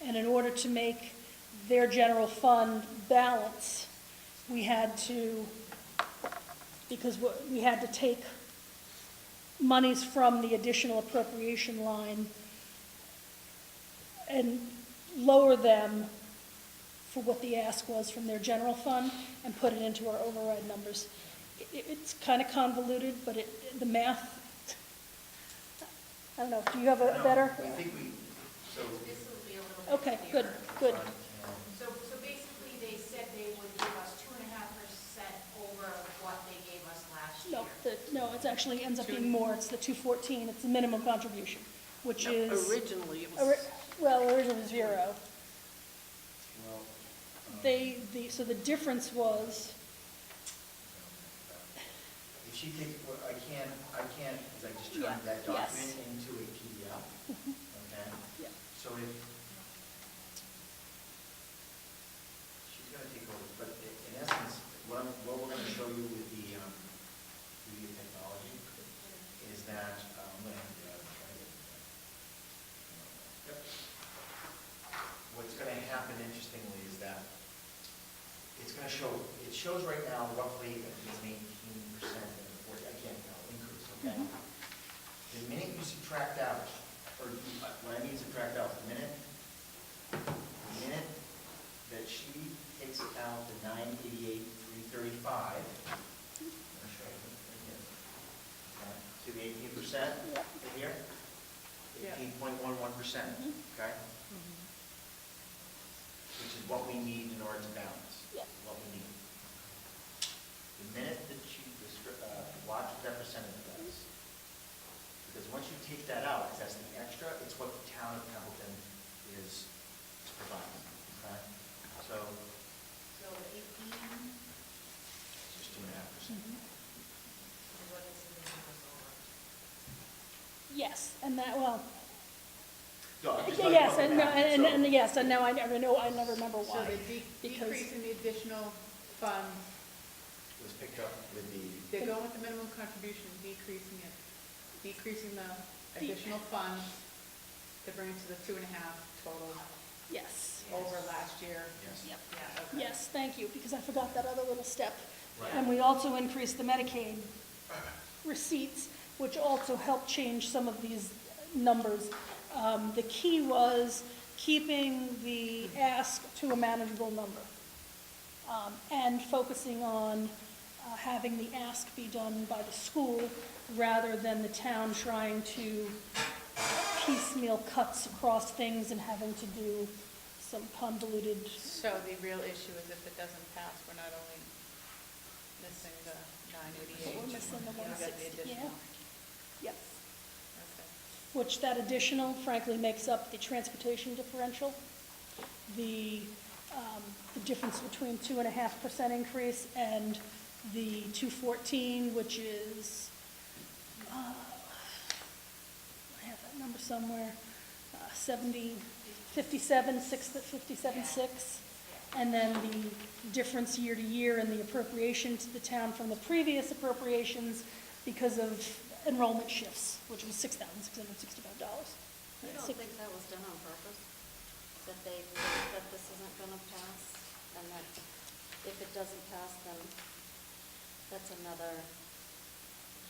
And in order to make their general fund balance, we had to, because we had to take monies from the additional appropriation line and lower them for what the ask was from their general fund and put it into our override numbers. It's kind of convoluted, but the math, I don't know, do you have a better? I think so. This will be a little bit Okay, good, clearer. good. So basically, they said they would give us 2.5% over what they gave us last year. No, it actually ends up being more. It's the 214, it's the minimum contribution, which is, Originally, it was, originally 0. Well, So the difference was, I if she takes, well, I can't, because I just turned Yeah, that yes. document into a PDF, okay? Yeah. So if, she's gonna take over, but in essence, what we're gonna show you with the, beauty of technology is that, I'm gonna, try to get, yep. What's gonna happen interestingly is that it's gonna show, it shows right now roughly it's an 18% and a 40, I can't tell, increase, okay? The minute you subtract out, or when I mean subtract out, the minute that she takes out the 988, 335, I'm gonna show you right here. Okay, see the 18% right here? Yeah. 18.11%, okay? Which is what we need in order to balance. Yeah. What we need. The minute that watch what that percentage does. Because once you take that out, because that's the extra, it's what the town of Templeton is providing, okay? So, So 18 it's just 2.5%. is what is the numbers over. Yes, and that, well, No, I'm just yes, talking and no, about math, and so- yes, and no, I never remember So why. the because- decrease in the additional funds, It was picked up with the, they're going with the minimum contribution, decreasing the additional funds to bring it to the 2.5 total Yes, over last year. yes. yep, Yeah, okay. yes, thank you, because I forgot that other little step. Right. And we also increased the Medicaid receipts, which also helped change some of these numbers. The key was keeping the ask to a manageable number, and focusing on having the ask be done by the school rather than the town trying to piecemeal cuts across things and having to do some convoluted. So the real issue is if it doesn't pass, we're not only missing the 988. We're missing the we got 160, yeah. additional. Yep. Okay. Which that additional frankly makes up the transportation differential, the difference between 2.5% increase and the 214, which is, I have that number somewhere, 57.6, and then the difference year to year in the appropriation to the town from the previous appropriations because of enrollment shifts, which was $6,665. I don't think that was done on purpose, that that this isn't gonna pass, and that if it doesn't pass, then that's another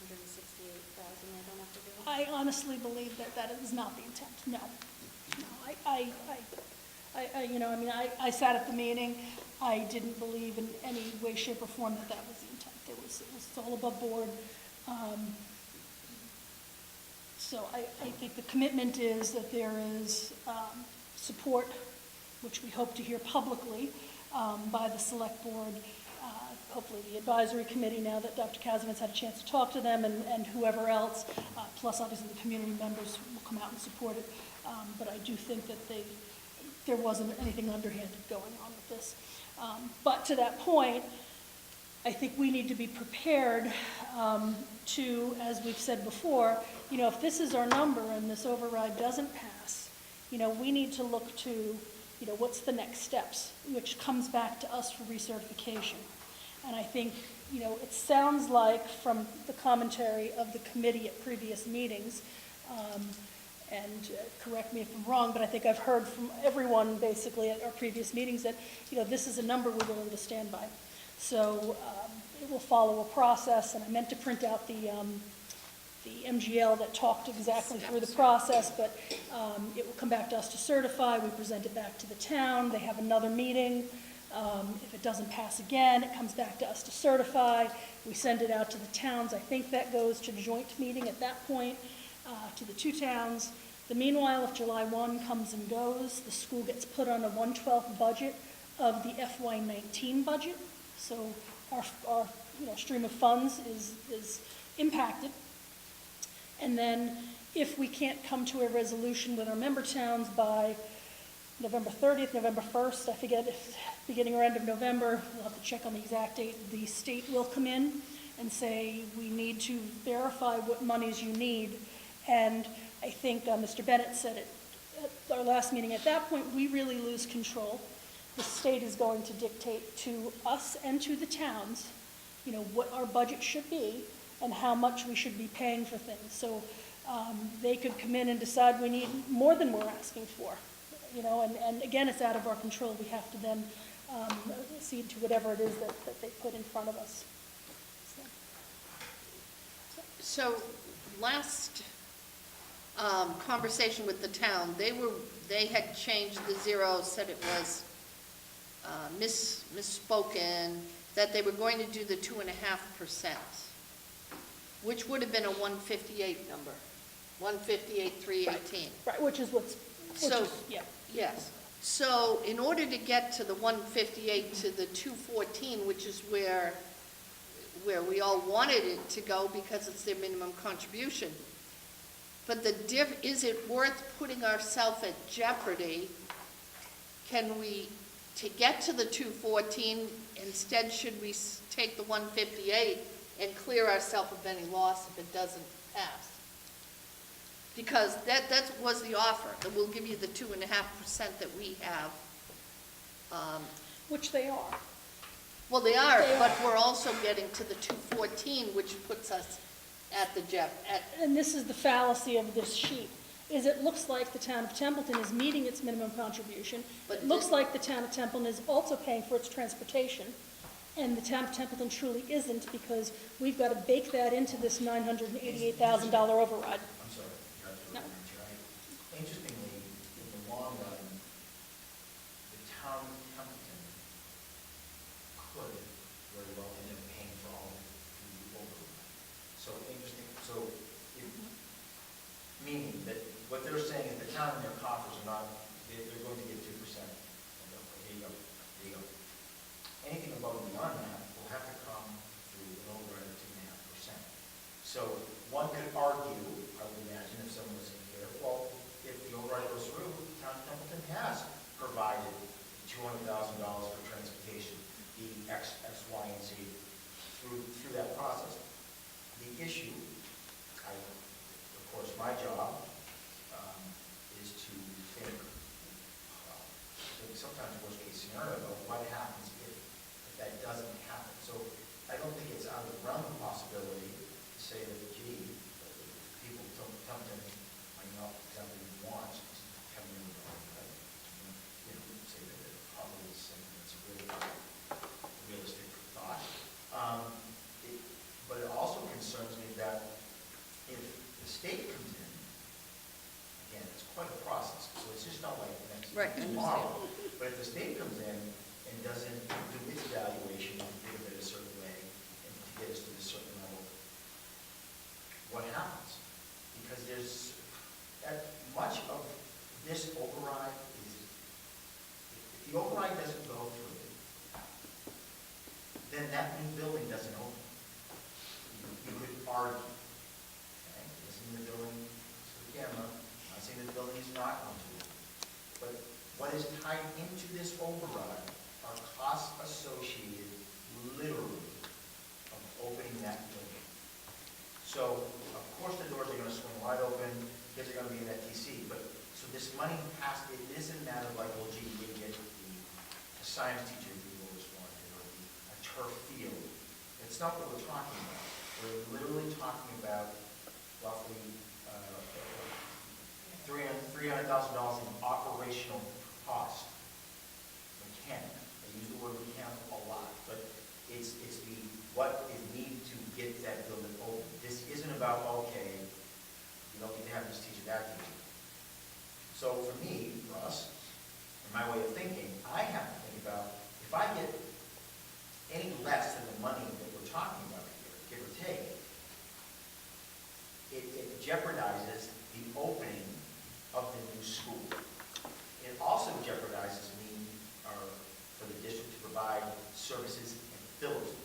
168,000 they don't have to do. I honestly believe that that is not the intent, no. No, I sat at the meeting, I didn't believe in any way, shape, or form that that was the intent. It was all above board. So I think the commitment is that there is support, which we hope to hear publicly by the select board, hopefully the advisory committee now that Dr. Kazavitz had a chance to talk to them and whoever else, plus obviously the community members will come out and support it. But I do think that there wasn't anything underhanded going on with this. But to that point, I think we need to be prepared to, as we've said before, if this is our number and this override doesn't pass, we need to look to, what's the next steps, which comes back to us for recertification. And I think, it sounds like from the commentary of the committee at previous meetings, and correct me if I'm wrong, but I think I've heard from everyone basically at our previous meetings that, this is a number we're willing to stand by. So it will follow a process, and I meant to print out the MGL that talked exactly through the process, but it will come back to us to certify. We present it back to the town. They have another meeting. If it doesn't pass again, it comes back to us to certify. We send it out to the towns. I think that goes to joint meeting at that point to the two towns. Meanwhile, if July 1 comes and goes, the school gets put on a 1/12 budget of the FY19 budget. So our stream of funds is impacted. And then if we can't come to a resolution with our member towns by November 30th, November 1st, I forget if beginning or end of November, we'll have to check on the exact date, the state will come in and say, we need to verify what monies you need. And I think Mr. Bennett said it at our last meeting. At that point, we really lose control. The state is going to dictate to us and to the towns, what our budget should be and how much we should be paying for things. So they could come in and decide we need more than we're asking for, and again, it's out of our control. We have to then cede to whatever it is that they put in front of us. So last conversation with the town, they had changed the zero, said it was misspoken, that they were going to do the 2.5%, which would have been a 158 number, 158,318. Right, which is yeah. Yes. So in order to get to the 158 to the 214, which is where we all wanted it to go because it's their minimum contribution, but is it worth putting ourselves at jeopardy? Can we, to get to the 214, instead should we take the 158 and clear ourselves of any loss if it doesn't pass? Because that was the offer, that we'll give you the 2.5% that we have. Which they are. Well, they are, but we're also getting to the 214, which puts us at the And this is the fallacy of this sheet, is it looks like the town of Templeton is meeting its minimum contribution. But It looks like the town of Templeton is also paying for its transportation, and the town of Templeton truly isn't, because we've got to bake that into this $988,000 override. I'm sorry, No. Interestingly, in the long run, the town of Templeton could very well end up paying for all of the override. So interesting, meaning that what they're saying is the town and their coffers are not, they're going to get 2%. There you go. Anything above and beyond that will have to come through an override of 2.5%. So one could argue, I would imagine, if someone was in here, well, if the override goes through, the town of Templeton has provided $200,000 for transportation, the X, Y, and Z through that process. The issue, of course, my job is to think sometimes worst case scenario about what happens if that doesn't happen. So I don't think it's out of the realm of possibility to say that, gee, people from Templeton might not exactly want having them, say that it probably is something that's a really realistic thought. But it also concerns me that if the state comes in, again, it's quite a process, so it's just not like next tomorrow. But if the state comes in and doesn't do its evaluation and think of it a certain way and to get us to a certain level, what happens? Because there's much of this override is, if the override doesn't go through, then that new building doesn't open. You could argue, okay, listen to the building, to the camera, I'm not saying that the building is not going to open, but what is tied into this override are costs associated, literally, of opening that building. So, of course, the doors are going to swing wide open, kids are going to be in that TC, but, so this money it isn't a matter of like, well, gee, we didn't get the science teacher we always wanted, or a turf field. It's not what we're talking about. We're literally talking about roughly $300,000 in operational cost. Mechanic. I use the word mechanic a lot, but it's what is needed to get that building open. This isn't about, okay, you don't need to have this teacher, that teacher. So for me, for us, in my way of thinking, I have to think about, if I get any less than the money that we're talking about here, give or take, it jeopardizes the opening of the new school. It also jeopardizes for the district to provide services in Phillipston.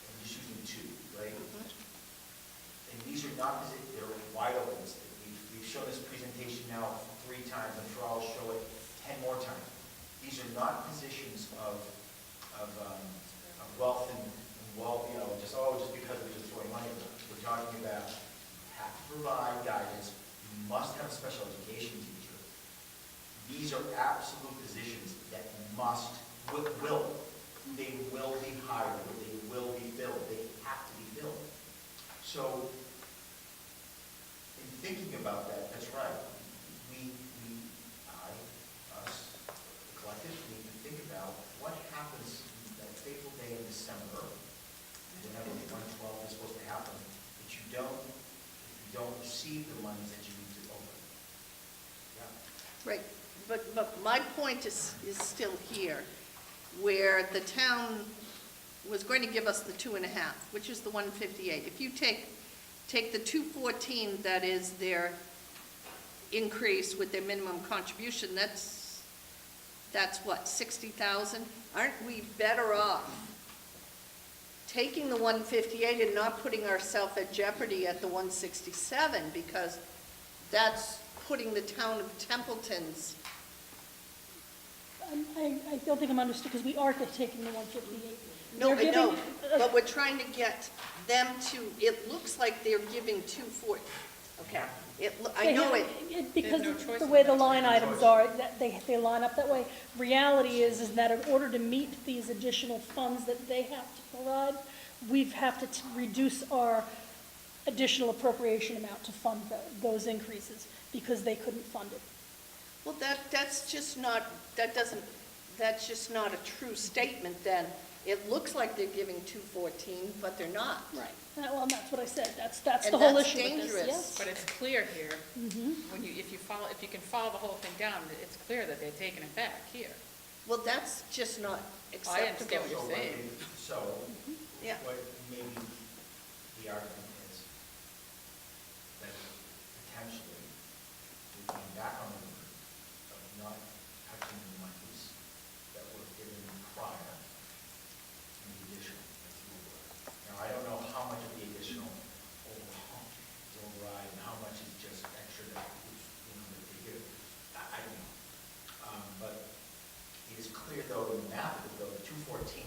I'm just using two, right? And these are not, they're wide open. We've shown this presentation now 3 times. I'm sure I'll show it 10 more times. These are not positions of wealth and well, just because we're just throwing money around. We're talking about, you have to provide guidance, you must have a special education teacher. These are absolute positions that they will be hired, they will be filled, they have to be filled. So, in thinking about that, that's right. Us, the collective, need to think about what happens that fateful day in December, whenever 1/12 is supposed to happen, that if you don't receive the monies that you need to open. Yeah. Right, but my point is still here, where the town was going to give us the 2.5, which is the 158. If you take the 214, that is their increase with their minimum contribution, that's what, 60,000? Aren't we better off taking the 158 and not putting ourselves at jeopardy at the 167, because that's putting the town of Templeton's. I don't think I'm understood, because we are taking the 158. No, They're I know, giving- but we're trying to get them to, it looks like they're giving 240. Okay, I know it, Because There's no choice the in way the that. line items are, that they line up that way. Reality is that in order to meet these additional funds that they have to provide, we have to reduce our additional appropriation amount to fund those increases, because they couldn't fund it. well, that's just not a true statement then. It looks like they're giving 214, but they're not. Right. Well, and that's what I said. That's And the whole that's issue with this, dangerous. yes. But it's clear here, Mhm. if you can follow the whole thing down, it's clear that they're taking it back here. Well, that's just not I understand acceptable. what you're saying. So, Yeah. what maybe the argument is that potentially we come back on the word of not touching the monies that were given prior in the additional. That's the override. Now, I don't know how much of the additional override and how much is just extra that that they give. I don't know. But it is clear though in the math, though, the 214,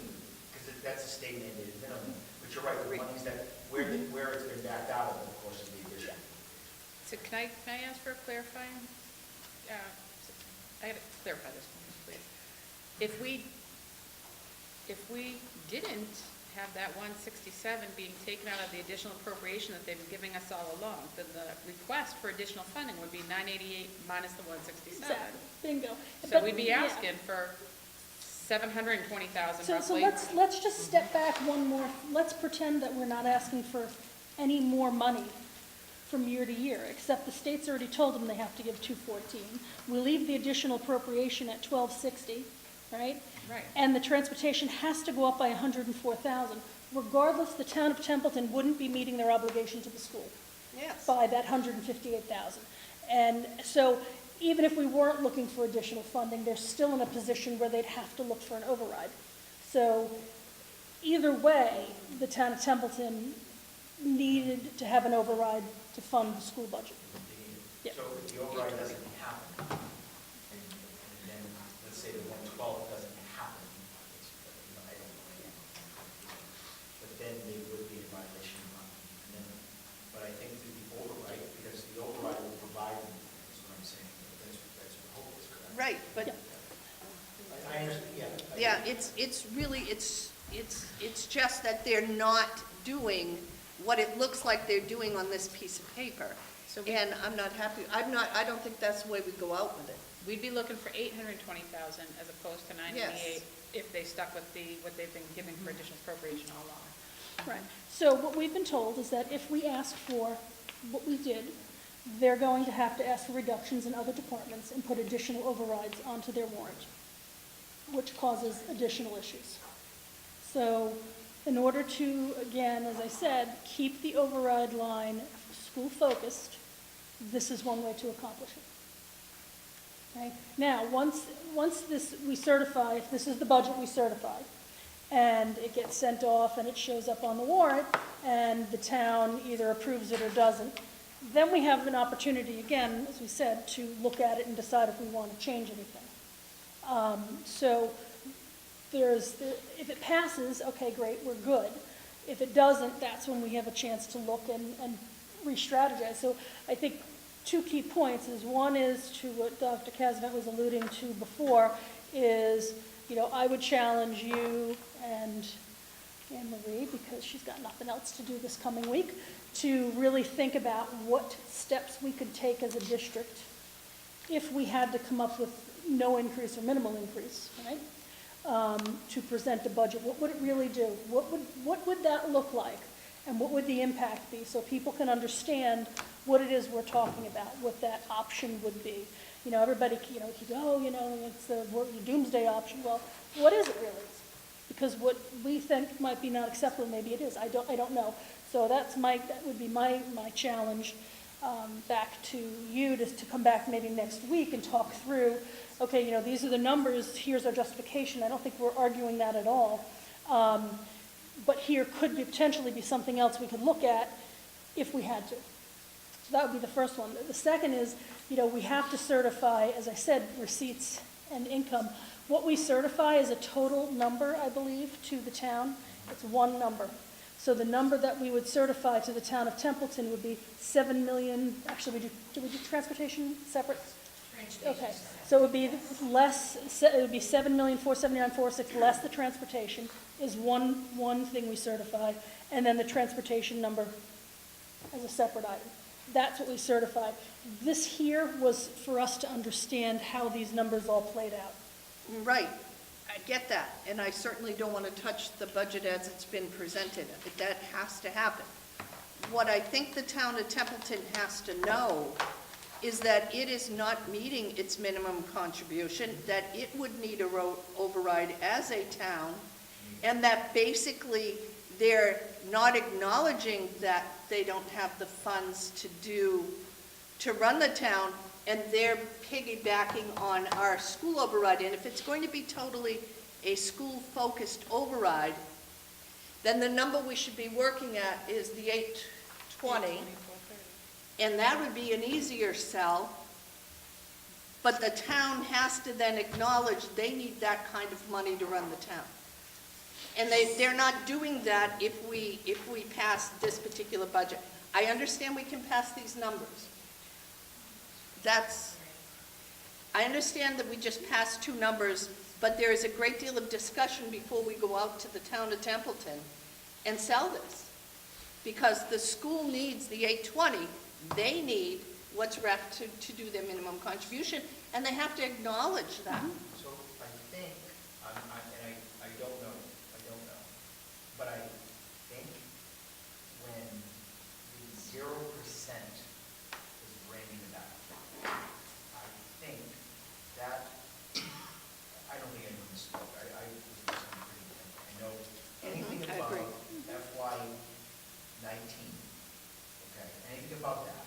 because that's a state mandated minimum, but you're right, the monies that, where it's been backed out of course, is the addition. So can I ask for a clarifying? I gotta clarify this one, please. If we didn't have that 167 being taken out of the additional appropriation that they've been giving us all along, then the request for additional funding would be 988 minus the 167. Exactly. Bingo. So But, we'd be yeah. asking for 720,000 So roughly. let's just step back one more. Let's pretend that we're not asking for any more money from year to year, except the state's already told them they have to give 214. We leave the additional appropriation at 1260, right? Right. And the transportation has to go up by 104,000. Regardless, the town of Templeton wouldn't be meeting their obligation to the school Yes. by that 158,000. And so even if we weren't looking for additional funding, they're still in a position where they'd have to look for an override. So either way, the town of Templeton needed to have an override to fund the school budget. Yep. So if the override doesn't happen, and then, let's say the 112 doesn't happen, I don't know, but then they would be in violation of the minimum. But I think the override, because the override will provide, is what I'm saying, that's what hope is, correct? Right, but, Yeah. I understand, yeah. yeah, it's really, it's just that they're not doing what it looks like they're doing on this piece of paper. So And I'm not happy, I don't think that's the way we go out with it. We'd be looking for 820,000 as opposed to 988 if they stuck with what they've been giving for additional appropriation all along. Right. So what we've been told is that if we ask for what we did, they're going to have to ask for reductions in other departments and put additional overrides onto their warrant, which causes additional issues. So in order to, again, as I said, keep the override line school-focused, this is one way to accomplish it. Okay? Now, once we certify, if this is the budget we certify, and it gets sent off and it shows up on the warrant, and the town either approves it or doesn't, then we have an opportunity, again, as we said, to look at it and decide if we want to change anything. So if it passes, okay, great, we're good. If it doesn't, that's when we have a chance to look and re-strategize. So I think two key points is, one is to what Dr. Kaznet was alluding to before, is, I would challenge you and Anne Marie, because she's got nothing else to do this coming week, to really think about what steps we could take as a district if we had to come up with no increase or minimal increase, right? To present a budget. What would it really do? What would that look like? And what would the impact be, so people can understand what it is we're talking about, what that option would be. Everybody, keep it's the doomsday option. Well, what is it really? Because what we think might be not acceptable, maybe it is. I don't know. So that would be my challenge back to you, to come back maybe next week and talk through, okay, these are the numbers, here's our justification. I don't think we're arguing that at all. But here could potentially be something else we could look at if we had to. So that would be the first one. The second is, we have to certify, as I said, receipts and income. What we certify is a total number, I believe, to the town. It's one number. So the number that we would certify to the town of Templeton would be 7 million, actually, do we do transportation separate? Okay, so it would be less, it would be 7,479,406 less the transportation is one thing we certify, and then the transportation number as a separate item. That's what we certify. This here was for us to understand how these numbers all played out. Right, I get that, and I certainly don't want to touch the budget as it's been presented. That has to happen. What I think the town of Templeton has to know is that it is not meeting its minimum contribution, that it would need a road override as a town, and that basically they're not acknowledging that they don't have the funds to run the town, and they're piggybacking on our school override. And if it's going to be totally a school-focused override, then the number we should be working at is the 820, and that would be an easier sell. But the town has to then acknowledge they need that kind of money to run the town. And they're not doing that if we pass this particular budget. I understand we can pass these numbers. I understand that we just passed two numbers, but there is a great deal of discussion before we go out to the town of Templeton and sell this. Because the school needs the 820, they need what's left to do their minimum contribution, and they have to acknowledge that. So I think, I don't know, but I think when the 0% is bringing it back, I think that, I don't think anyone spoke. I was listening pretty good. I know anything I above agree. FY19, okay, anything above that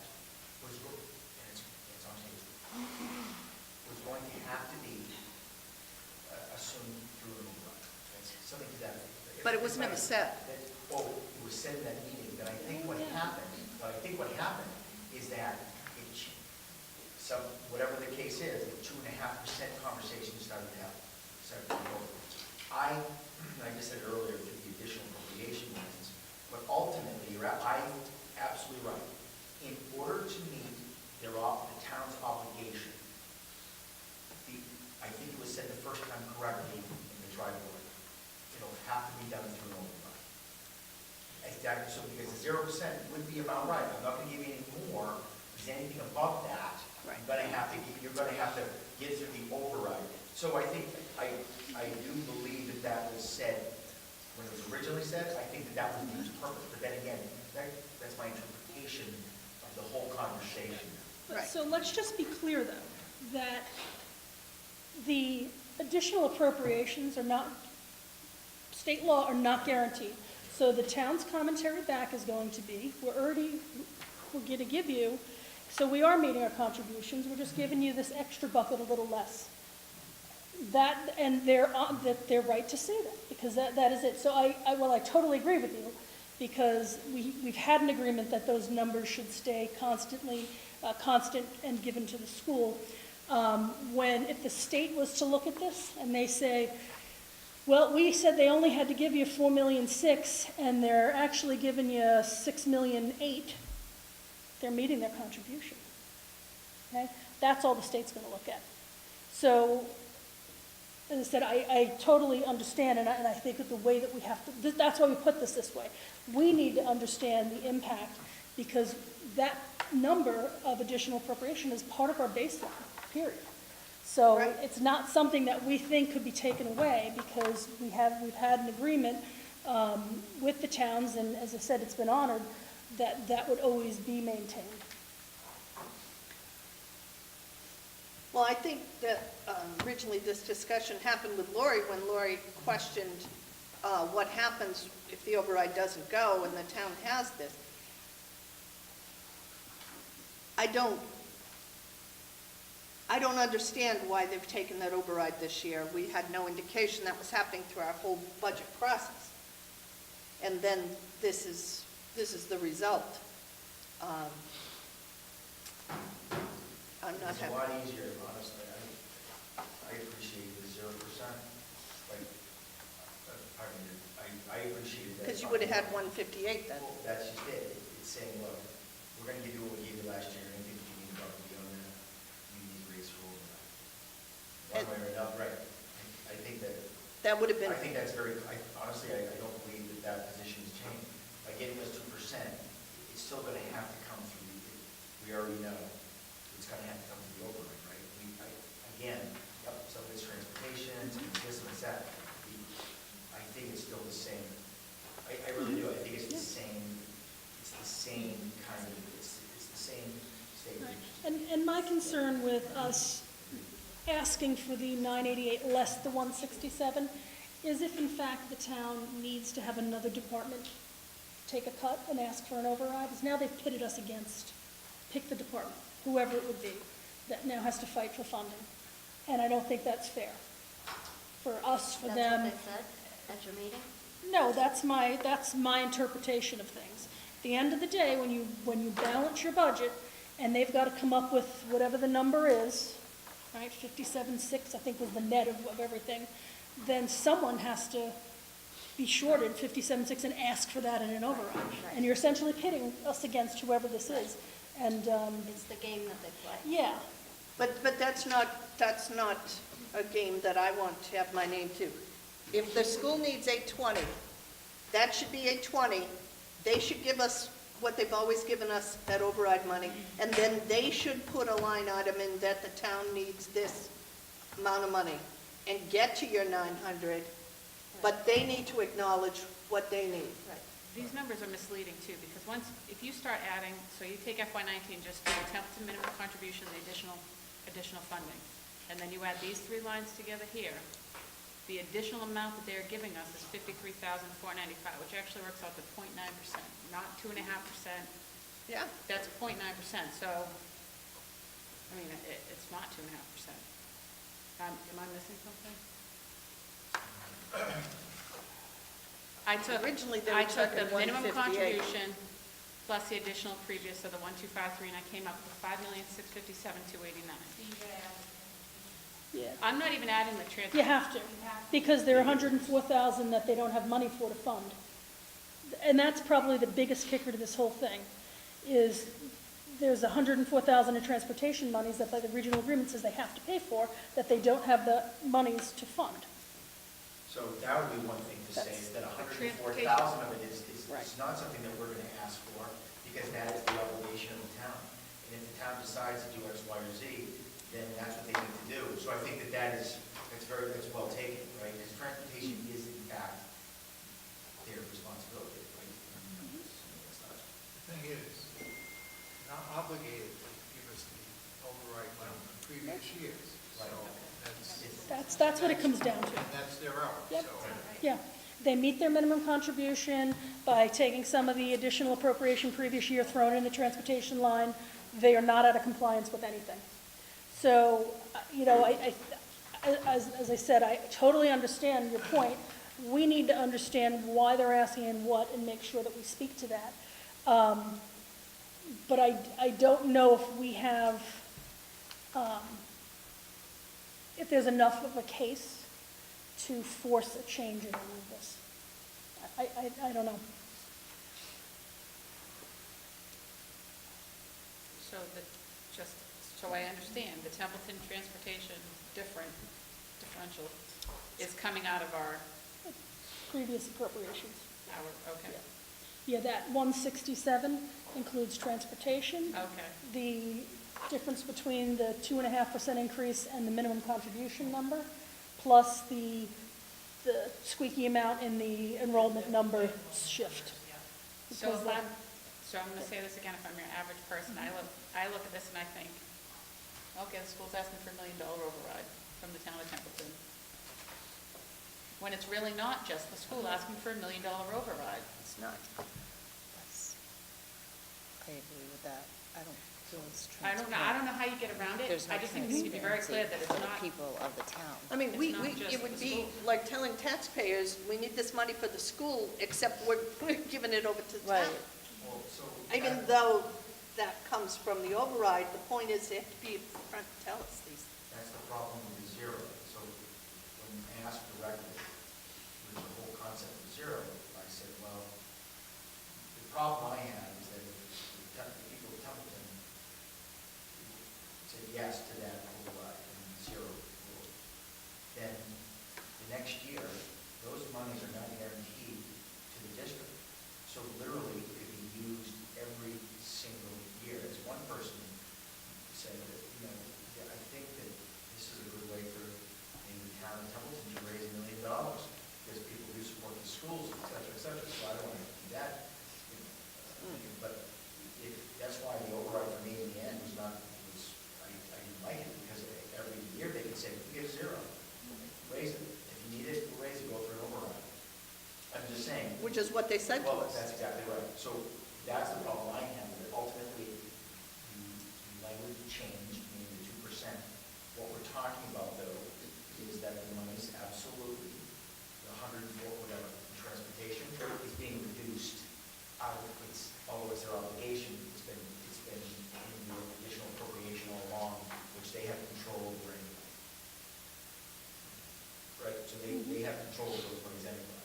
was, and it's on tape, was going to have to be assumed through an override. That's something to that. But it was never said. Well, it was said in that meeting, that I think what happened is that whatever the case is, the 2.5% conversation started to happen. I just said earlier, to the additional appropriation reasons, but ultimately, I'm absolutely right. In order to meet the town's obligation, I think it was said the first time correctly in the tri-board, it'll have to be done through an override. Exactly, so because the 0% would be about right. I'm not going to give you any more, because anything above that, Right. you're going to have to get through the override. So I think, I do believe that was said, when it was originally said, I think that was the purpose. But then again, that's my interpretation of the whole conversation. Right. So let's just be clear, though, that the additional appropriations are not, state law are not guaranteed. So the town's commentary back is going to be, we're going to give you, so we are meeting our contributions, we're just giving you this extra bucket a little less. And they're right to say that, because that is it. So I totally agree with you, because we've had an agreement that those numbers should stay constant and given to the school. If the state was to look at this and they say, Well, we said they only had to give you 4.6 million, and they're actually giving you 6.8 million. They're meeting their contribution. Okay? That's all the state's gonna look at. So, as I said, I totally understand, and I think that the way that we have to, that's why we put this way. We need to understand the impact, because that number of additional appropriation is part of our baseline, period. So Right. it's not something that we think could be taken away, because we've had an agreement with the towns, and as I said, it's been honored, that would always be maintained. Well, I think that originally this discussion happened with Lori when Lori questioned what happens if the override doesn't go and the town has this. I don't understand why they've taken that override this year. We had no indication that was happening through our whole budget process. And then this is the result. I'm not It's a happy. lot easier, honestly. I appreciate the 0%. Like, pardon me, I appreciate that. Because you would have had 158 then. Well, that's just it. It's saying, look, we're going to give you what we gave you last year, and if you need to go beyond that, you need to raise your override. One way or another, right. I think that, That would have been, I think that's very, honestly, I don't believe that position has changed. By giving us 2%, it's still going to have to come through, we already know, it's going to have to come through the override, right? Again, some of it's transportation, some of this, some of that. I think it's still the same. I really do. I think it's the same kind of, it's the same statement. And my concern with us asking for the 988 less the 167 is if in fact the town needs to have another department take a cut and ask for an override, is now they've pitted us against, pick the department, whoever it would be, that now has to fight for funding. And I don't think that's fair for us, for them. That's what they said at your meeting? No, that's my interpretation of things. At the end of the day, when you balance your budget, and they've got to come up with whatever the number is, right, 57.6, I think was the net of everything, then someone has to be shorted 57.6 and ask for that in an override. Right. And you're essentially pitting us against whoever this is. And, It's the game that they play. yeah, but that's not a game that I want to have my name to. If the school needs 820, that should be 820. They should give us what they've always given us, that override money, and then they should put a line item in that the town needs this amount of money and get to your 900, but they need to acknowledge what they need. Right. These numbers are misleading too, because if you start adding, so you take FY19, just the Templeton minimum contribution, the additional funding, and then you add these three lines together here, the additional amount that they're giving us is $53,495, which actually works out to 0.9%, not 2.5%. Yeah. That's 0.9%, so, I mean, it's not 2.5%. Am I missing something? Originally, they were I took talking the minimum 158. contribution plus the additional previous, so the 1,253, and I came up with $5,657,289. yeah. I'm not even adding the transfer. You have to, because there are 104,000 that they don't have money for to fund. And that's probably the biggest kicker to this whole thing, is there's 104,000 in transportation monies that by the regional agreement says they have to pay for, that they don't have the monies to fund. So that would be one thing to say, is that Transportation. 104,000 of it is Right. not something that we're going to ask for, because that is the obligation of the town. And if the town decides to do X, Y, or Z, then that's what they need to do. So I think that's well taken, right? Because transportation is in fact their responsibility, right? The thing is, you're not obligated to give us the override money from previous years. So That's what it comes down to. And that's their hour, Yep. so. Yeah, they meet their minimum contribution by taking some of the additional appropriation previous year, thrown in the transportation line. They are not out of compliance with anything. So, as I said, I totally understand your point. We need to understand why they're asking and what, and make sure that we speak to that. But I don't know if we have, if there's enough of a case to force a change in any of this. I don't know. So just so I understand, the Templeton transportation differential is coming out of our, Previous appropriations. okay, Yeah, that 167 includes transportation. okay. The difference between the 2.5% increase and the minimum contribution number, plus the squeaky amount in the enrollment number shift. So Because if that- I'm gonna say this again, if I'm your average person, I look at this and I think, okay, the school's asking for $1 million override from the town of Templeton. When it's really not just the school asking for $1 million override. It's not. I agree with that. I don't feel it's I don't know how you get around it. There's no I just think we need to be very clear that it's transparency not, for the people of the town. I mean, It's not just it would the be school. like telling taxpayers, we need this money for the school, except we're giving it over to the Right. town. Well, so. Even though that comes from the override, the point is they have to be upfront to tell us these. That's the problem with the zero. So when asked directly, with the whole concept of zero, I said, well, the problem I have is that if the people of Templeton said yes to that override and zero rule, then the next year, those monies are not guaranteed to the district. So literally, it could be used every single year. As one person said, that, yeah, I think that this is a good way for the town of Templeton to raise $1 million, because people do support the schools, et cetera, et cetera. So I don't want to do that. But that's why the override for me in the end was not, I didn't like it, because every year they could say, we get zero, raise it. If you need it, we'll raise it, go for an override. I'm just saying. Which is what they said to Well, us. that's exactly right. So that's the problem I have with it. Ultimately, the language changed, meaning the 2%. What we're talking about, though, is that the money's absolutely, the 104, whatever, in transportation, is being reduced out of its, although it's their obligation, it's been in the additional appropriation all along, which they have control over anyway. Right, so they have control over those monies anyway.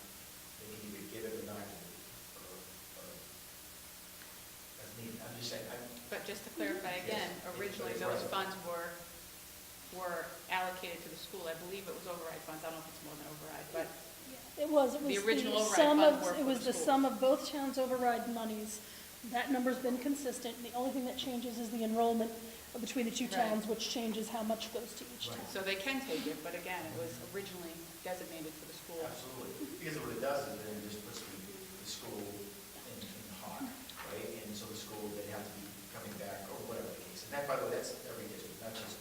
They can either give it or not give it, or as needed. I'm just saying, but just to clarify again, Yes. originally It's those right. funds were allocated to the school. I believe it was override funds. I don't know if it's more than override, but It was The original override sum funds of, were it for was the the sum of both towns' override monies. That number's been consistent, and the only thing that changes is the enrollment between the two Right. towns, which changes how much goes to each Right. town. so they can take it, but again, it was originally designated for the school. absolutely. Because what it does is then it just puts the school in the hawk, right? And so the school, they have to be coming back, or whatever the case. And that, by the way, that's every district, not just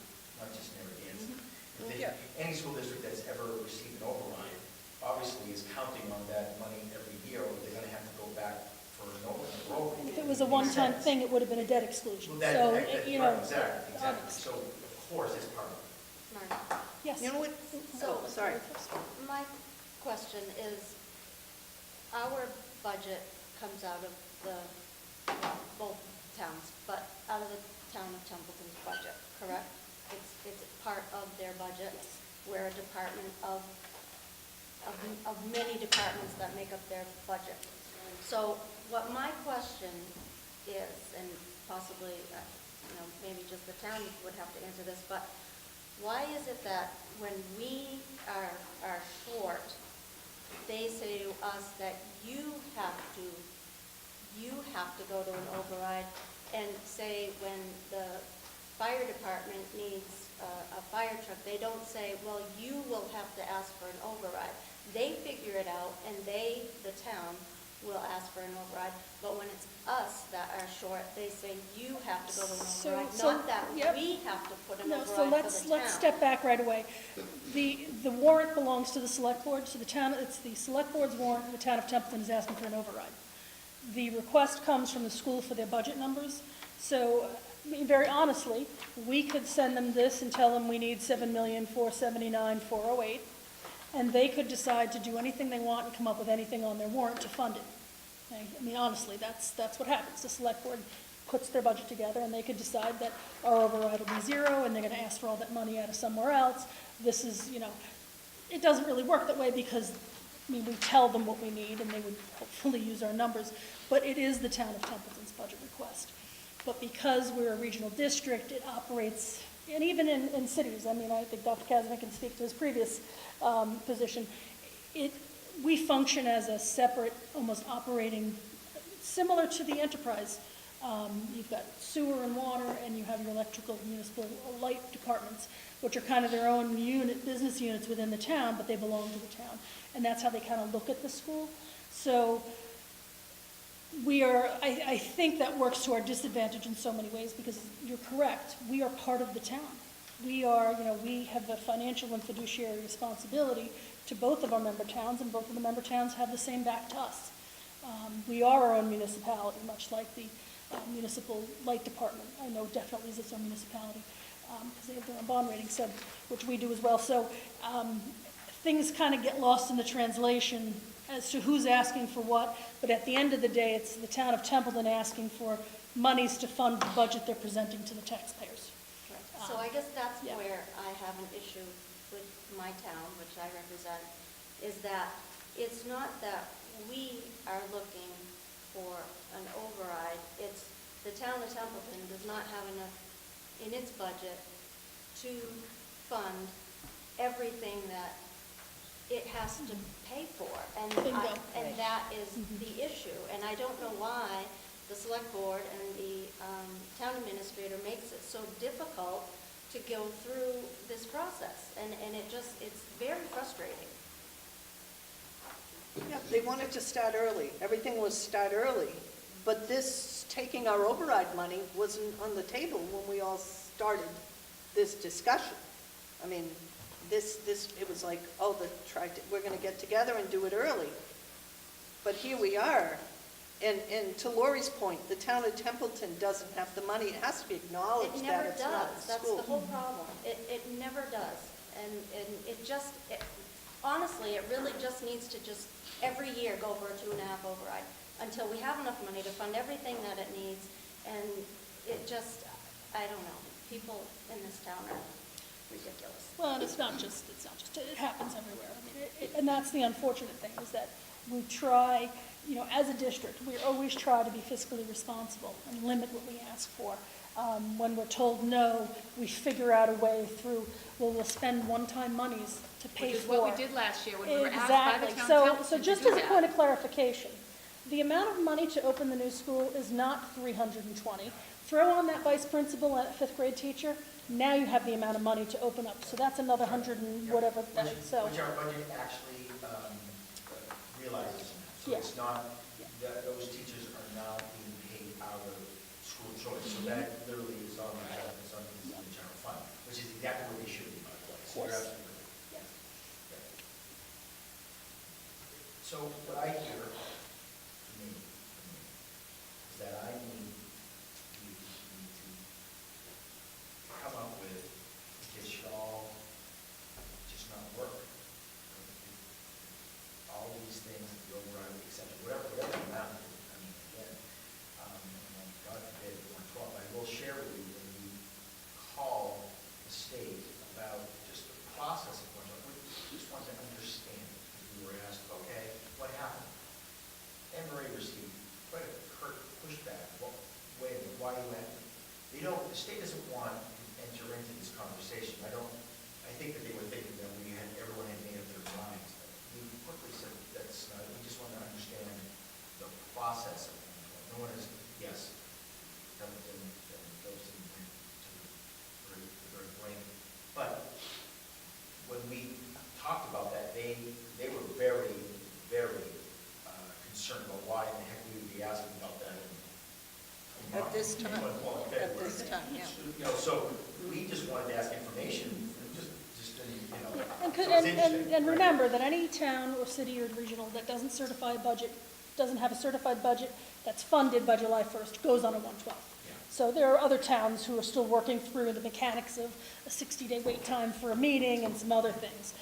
Narragansett. If they- Yeah. Any school district that's ever received an override, obviously is counting on that money every year, or they're gonna have to go back for an override. If it was a one-time thing, it would have been a debt exclusion. Well, So, that, you right, know. exactly. obvious. So, of course, it's part of it. Mark, Yes. You know what? So- Oh, sorry. my question is, our budget comes out of both towns, but out of the town of Templeton's budget, correct? It's part of their budget. We're a department of many departments that make up their budget. So what my question is, and possibly, maybe just the town would have to answer this, but why is it that when we are short, they say to us that you have to go to an override, and say when the fire department needs a fire truck, they don't say, well, you will have to ask for an override. They figure it out, and the town, will ask for an override, but when it's us that are short, they say you have to go to an override, not that yep. we have to put an No, override so for let's the town. step back right away. The warrant belongs to the select board, so the town, it's the select board's warrant, and the town of Templeton is asking for an override. The request comes from the school for their budget numbers, so, I mean, very honestly, we could send them this and tell them we need $7,479,408, and they could decide to do anything they want and come up with anything on their warrant to fund it. Okay? I mean, honestly, that's what happens. The select board puts their budget together, and they could decide that our override will be zero, and they're gonna ask for all that money out of somewhere else. This is, it doesn't really work that way because, I mean, we tell them what we need and they would hopefully use our numbers, but it is the town of Templeton's budget request. But because we're a regional district, it operates, and even in cities, I mean, I think Dr. Kazan can speak to his previous position, we function as a separate, almost operating, similar to the enterprise. You've got sewer and water, and you have your electrical, municipal, light departments, which are kind of their own business units within the town, but they belong to the town. And that's how they kind of look at the school. So I think that works to our disadvantage in so many ways, because you're correct, we are part of the town. We have a financial and fiduciary responsibility to both of our member towns, and both of the member towns have the same back to us. We are our own municipality, much like the municipal light department. I know definitely is its own municipality, because they have their own bond rating, so, which we do as well. So things kind of get lost in the translation as to who's asking for what, but at the end of the day, it's the town of Templeton asking for monies to fund the budget they're presenting to the taxpayers. So I guess that's Yeah. where I have an issue with my town, which I represent, is that it's not that we are looking for an override, it's the town of Templeton does not have enough in its budget to fund everything that it has to pay for. And Bingo. and that is the issue. And I don't know why the select board and the town administrator makes it so difficult to go through this process. And it's very frustrating. Yeah, they wanted to start early. Everything was start early. But this, taking our override money, wasn't on the table when we all started this discussion. I mean, it was like, oh, we're going to get together and do it early. But here we are. And to Lori's point, the town of Templeton doesn't have the money. It has to be acknowledged It that never it's not does. the That's school. the whole problem. It never does. And honestly, it really just needs to every year go for a 2.5 override until we have enough money to fund everything that it needs. And I don't know, people in this town are ridiculous. Well, and it's not just, it happens everywhere. I mean, and that's the unfortunate thing, is that we try, as a district, we always try to be fiscally responsible and limit what we ask for. When we're told no, we figure out a way through, we'll spend one-time monies to pay for. Which is what we did last year when we were asked by the Exactly. town of So Templeton just to do as a that. point of clarification, the amount of money to open the new school is not 320. Throw on that vice principal and a fifth grade teacher, now you have the amount of money to open up. So that's another 100 and whatever, Which so. our budget actually realizes. So Yeah. it's not, that those teachers are now being paid out of school choice. So that literally is on the general fund, which is exactly what they should be, by the way. So you're Of course. absolutely right. Yeah. Yeah. So what I hear, for me, is that I need to come up with, this should all just not work. All these things, the override, etc., whatever amount, I mean, again, and God forbid, 112, I will share with you when we call the state about just the process of 112. We just want to understand, if we were asked, okay, what happened? Anne Marie received quite a curt pushback. Well, wait a minute, why you went? The state doesn't want to enter into this conversation. I think that they were thinking that everyone had made up their minds. We quickly said, that's not, we just want to understand the process of it. No one is, yes, Templeton and Phillipston went to the very blame. But when we talked about that, they were very, very concerned about why in the heck we would be asking about that in At this time. At this time, yeah. So we just wanted to ask information, just Yeah, so it's interesting. and remember that any town or city or regional that doesn't have a certified budget that's funded by July 1st goes on a 112. Yeah. So there are other towns who are still working through the mechanics of a 60-day wait time for a meeting and some other things.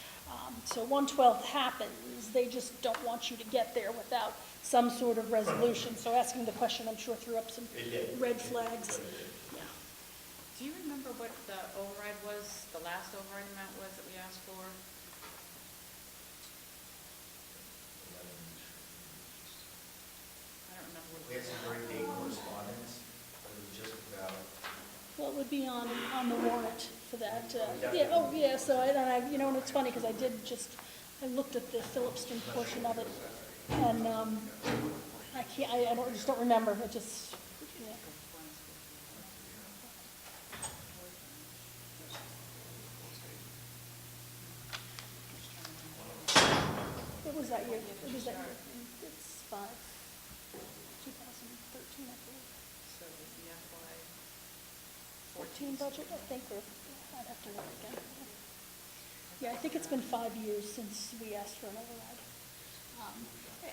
So 112 happens, they just don't want you to get there without some sort of resolution. So asking the question, I'm sure, threw up some It did. red flags. It did. Yeah. Do you remember what the override was, the last override amount was that we asked for? We had some very vague correspondence, but it was just about, Well, it would be on the warrant for that. Yeah, oh, yeah, so you know, and it's funny, because I looked at the Phillipston portion of it, and I can't, I just don't remember, it just, yeah. It was that year, it's 2013, I believe. So is the FY 14 budget, I think, or I'd have to look again. Yeah, I think it's been 5 years since we asked for an override.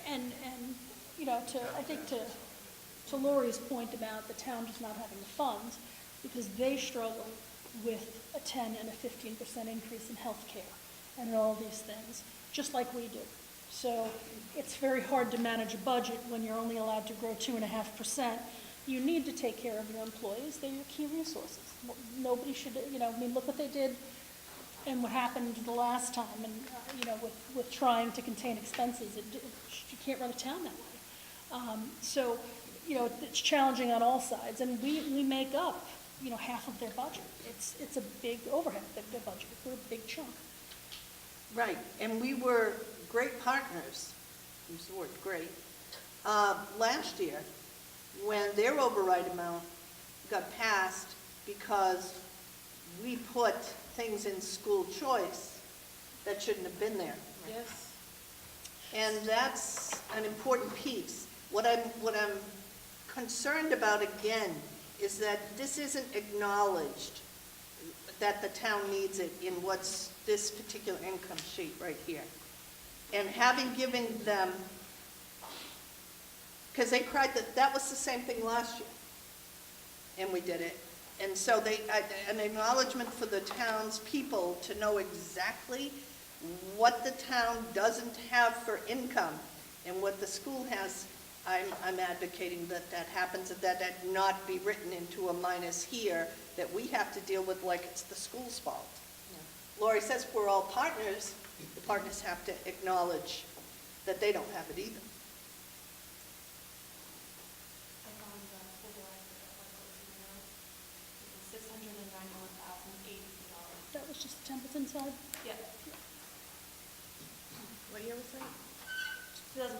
And you know, I think to Lori's point about the town just not having the funds, because they struggle with a 10 and a 15% increase in health care and all these things, just like we do. So it's very hard to manage a budget when you're only allowed to grow 2.5%. You need to take care of your employees. They're your key resources. Nobody should, you know, I mean, look what they did and what happened the last time, and, you know, with trying to contain expenses. You can't run a town that way. So, you know, it's challenging on all sides, and we make up, you know, half of their budget. It's a big overhead, their budget. We're a big chunk. Right, and we were great partners, use the word great, last year, when their override amount got passed because we put things in school choice that shouldn't have been there. Yes. And that's an important piece. What I'm concerned about again is that this isn't acknowledged, that the town needs it in what's this particular income sheet right here. And having given them, because they cried that was the same thing last year, and we did it. And so an acknowledgement for the town's people to know exactly what the town doesn't have for income and what the school has. I'm advocating that happens, that not be written into a minus here, that we have to deal with like it's the school's fault. Lori says we're all partners, the partners have to acknowledge that they don't have it either. I found the full line for FY14 now. It was $691,080. That was just the Templeton side? Yeah, What year was that? 2014.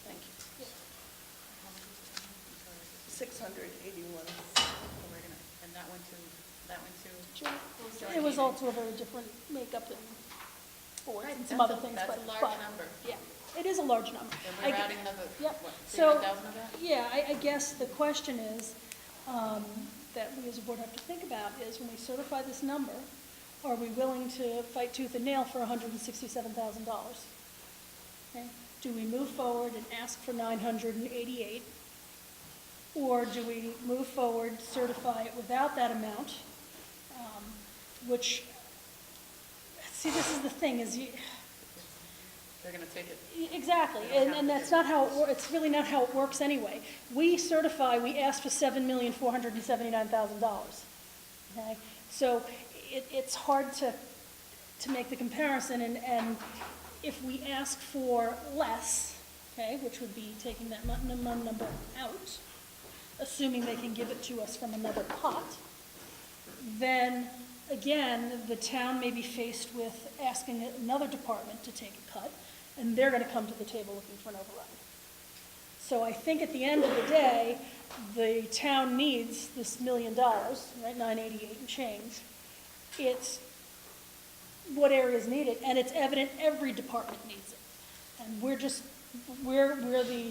Thank you. 681. And that went to It was also a very different makeup and boards and some That's other a- things. that's a but- large number. Yeah, it is a large number. And I we're g- adding another, Yep. what, So, 300,000 of that? yeah, I guess the question is, that we as a board have to think about is when we certify this number, are we willing to fight tooth and nail for $167,000? Okay? Do we move forward and ask for 988? Or do we move forward, certify it without that amount? Which, see, this is the thing, is you, They're gonna take it. exactly, and that's not how, it's really not how it works anyway. We certify, we ask for $7,479,000, okay? So it's hard to make the comparison, and if we ask for less, okay, which would be taking that minimum number out, assuming they can give it to us from another pot, then again, the town may be faced with asking another department to take a cut, and they're going to come to the table looking for an override. So I think at the end of the day, the town needs this $1 million, right, 988 and change. It's what areas need it, and it's evident every department needs it. And we're the,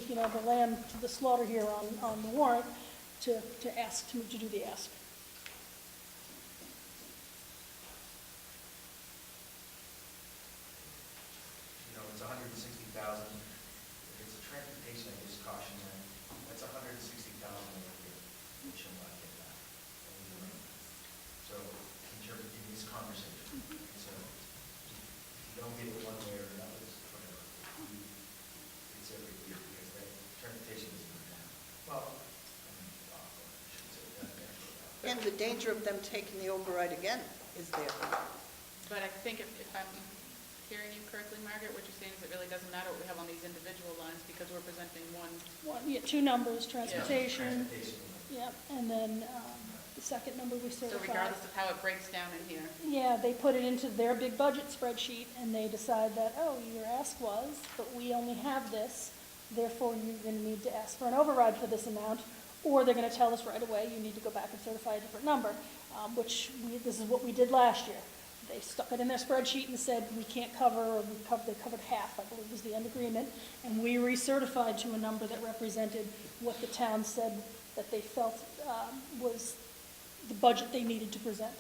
you know, the lamb to the slaughter here on the warrant to ask, to do the ask. you know, it's 160,000. If it's a transportation, I just caution that, that's 160,000 over here, which you'll not get back. So, in this conversation, so if you don't get it one way or another, it's whatever. It's every year, because that transportation is going down. Well, I mean, I should say that. And the danger of them taking the override again is there. But I think if I'm hearing you correctly, Margaret, what you're saying is it really doesn't matter what we have on these individual lines because we're presenting one. Yeah, two numbers, transportation, Transportation. yeah, and then the second number we So certified. regardless of how it breaks down in here, Yeah, they put it into their big budget spreadsheet, and they decide that, oh, your ask was, but we only have this, therefore you're gonna need to ask for an override for this amount, or they're gonna tell us right away, you need to go back and certify a different number, this is what we did last year. They stuck it in their spreadsheet and said, we can't cover, or they covered half, I believe was the end agreement, and we recertified to a number that represented what the town said that they felt was the budget they needed to present.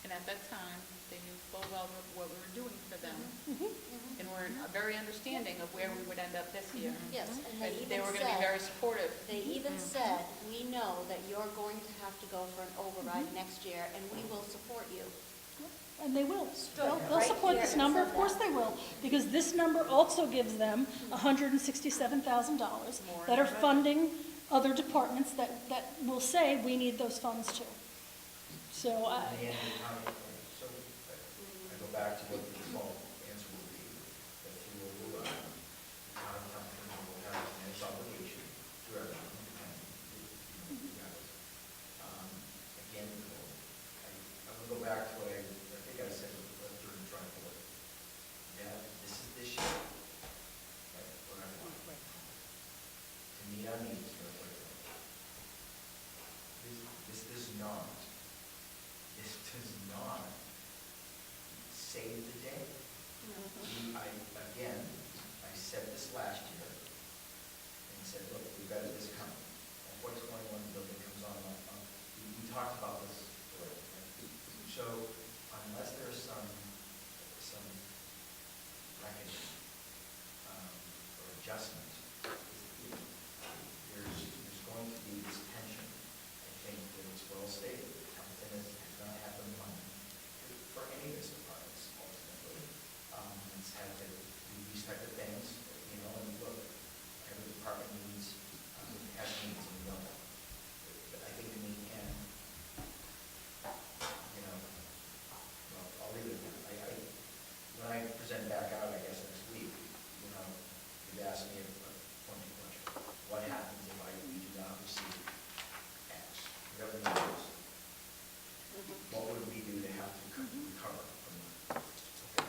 and at that time, they knew full well what we were doing for them, Mm-hmm. and were very understanding of where we would end up this year. Yes, and And they they even were gonna be very said, supportive. they even said, we know that you're going to have to go for an override next year, and we will support you. And they will. They'll right support here this it number, said of course that. they will, because this number also gives them $167,000 More that are in the budget. funding other departments that will say, we need those funds too. So, In the end, the county, so I go back to what the default answer will be, that through override, the town of Templeton will have its obligation to everyone, and, you guys. Again, I'm gonna go back to what I think I said during the trial court. That this is this year, like, what I want. To meet our needs for everyone. This does not save the day. I said this last year, and said, look, we've got a discount. FY21 building comes on, we talked about this earlier. Right? So unless there's some reckoning or adjustment, there's going to be this tension. I think that it's well stated. Templeton has not had the money for any of its departments, ultimately. It's had to do these type of things, you know, and look, every department needs, has needs, and we know that. But I think in the end, you know, well, I'll leave it at that. When I present back out, I guess, next week, you know, you'd ask me a pointed question. What happens if we do not receive X, whatever the number is? What would we do to have to recover from that? Okay.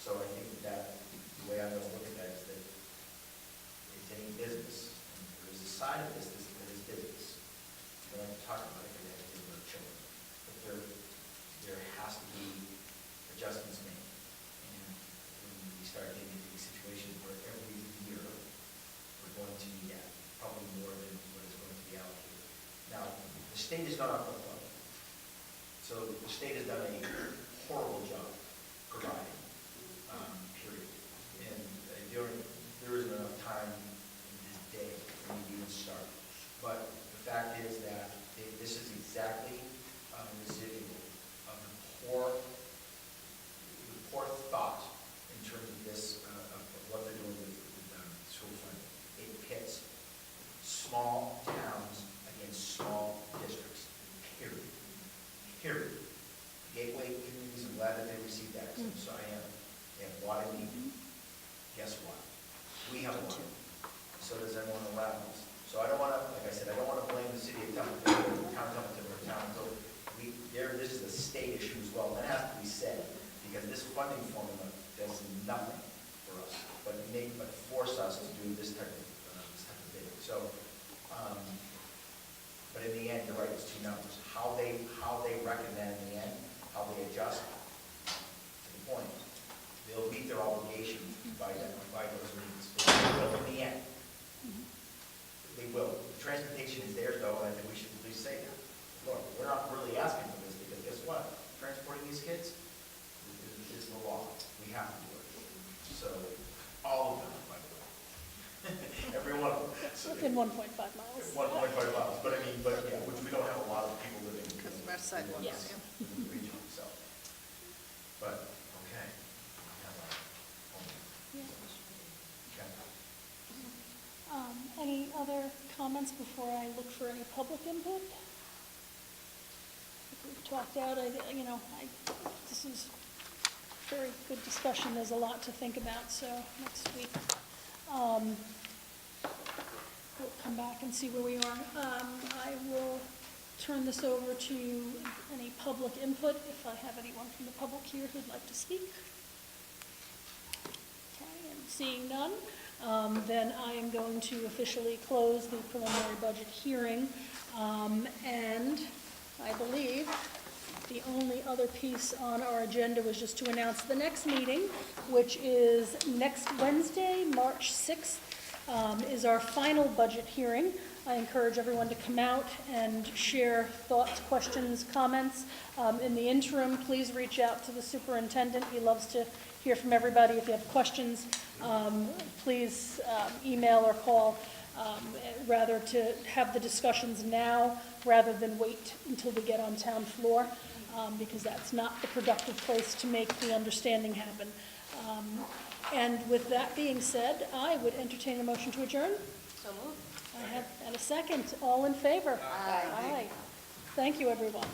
So I think that the way I'm going to look at that is that it's any business, and there is a side of this that is business. We don't have to talk about it because they have to deal with their children. But there has to be adjustments made. And when we start getting into these situations where every year we're going to need that, probably more than what is going to be allocated. Now, the state is not up for funding. So the state has done a horrible job providing, period. And there isn't enough time in this day for me to even start. But the fact is that this is exactly residual of the poor thought in terms of this, of what they're doing with school funding. It pits small towns against small districts, period. Period. Gateway communities, I'm glad that they received that, so I am. They have water need. Guess what? We have water. So does everyone around us. So I don't want to, like I said, I don't want to blame the city of Templeton, or town of Templeton, or town of Templeton. This is a state issue as well, and that has to be said, because this funding formula does nothing for us, but force us to do this type of thing. So, but in the end, you're right, it's two numbers. How they reckon that in the end, how they adjust, to the point, they'll meet their obligation by those means. But in the end, they will. The transportation is theirs, though, and I think we should at least say that. Look, we're not really asking for this, because guess what? Transporting these kids is the law. We have to do it. So, all of them, by the way. Every one of them. So, within 1.5 miles. 1.5 miles, but yeah, which we don't have a lot of people living in. Because of our sidewalks. Yes. In the region, so. But, okay. We have our homework. Okay. Any other comments before I look for any public input? I think we've talked out, this is very good discussion. There's a lot to think about, so next week, we'll come back and see where we are. I will turn this over to any public input, if I have anyone from the public here who'd like to speak. Okay, and seeing none, then I am going to officially close the preliminary budget hearing. And I believe the only other piece on our agenda was just to announce the next meeting, which is next Wednesday, March 6th, is our final budget hearing. I encourage everyone to come out and share thoughts, questions, comments. In the interim, please reach out to the superintendent. He loves to hear from everybody. If you have questions, please email or call, rather to have the discussions now rather than wait until we get on town floor, because that's not the productive place to make the understanding happen. And with that being said, I would entertain a motion to adjourn. So moved. I have, and a second. All in favor? Aye. Thank you, everyone.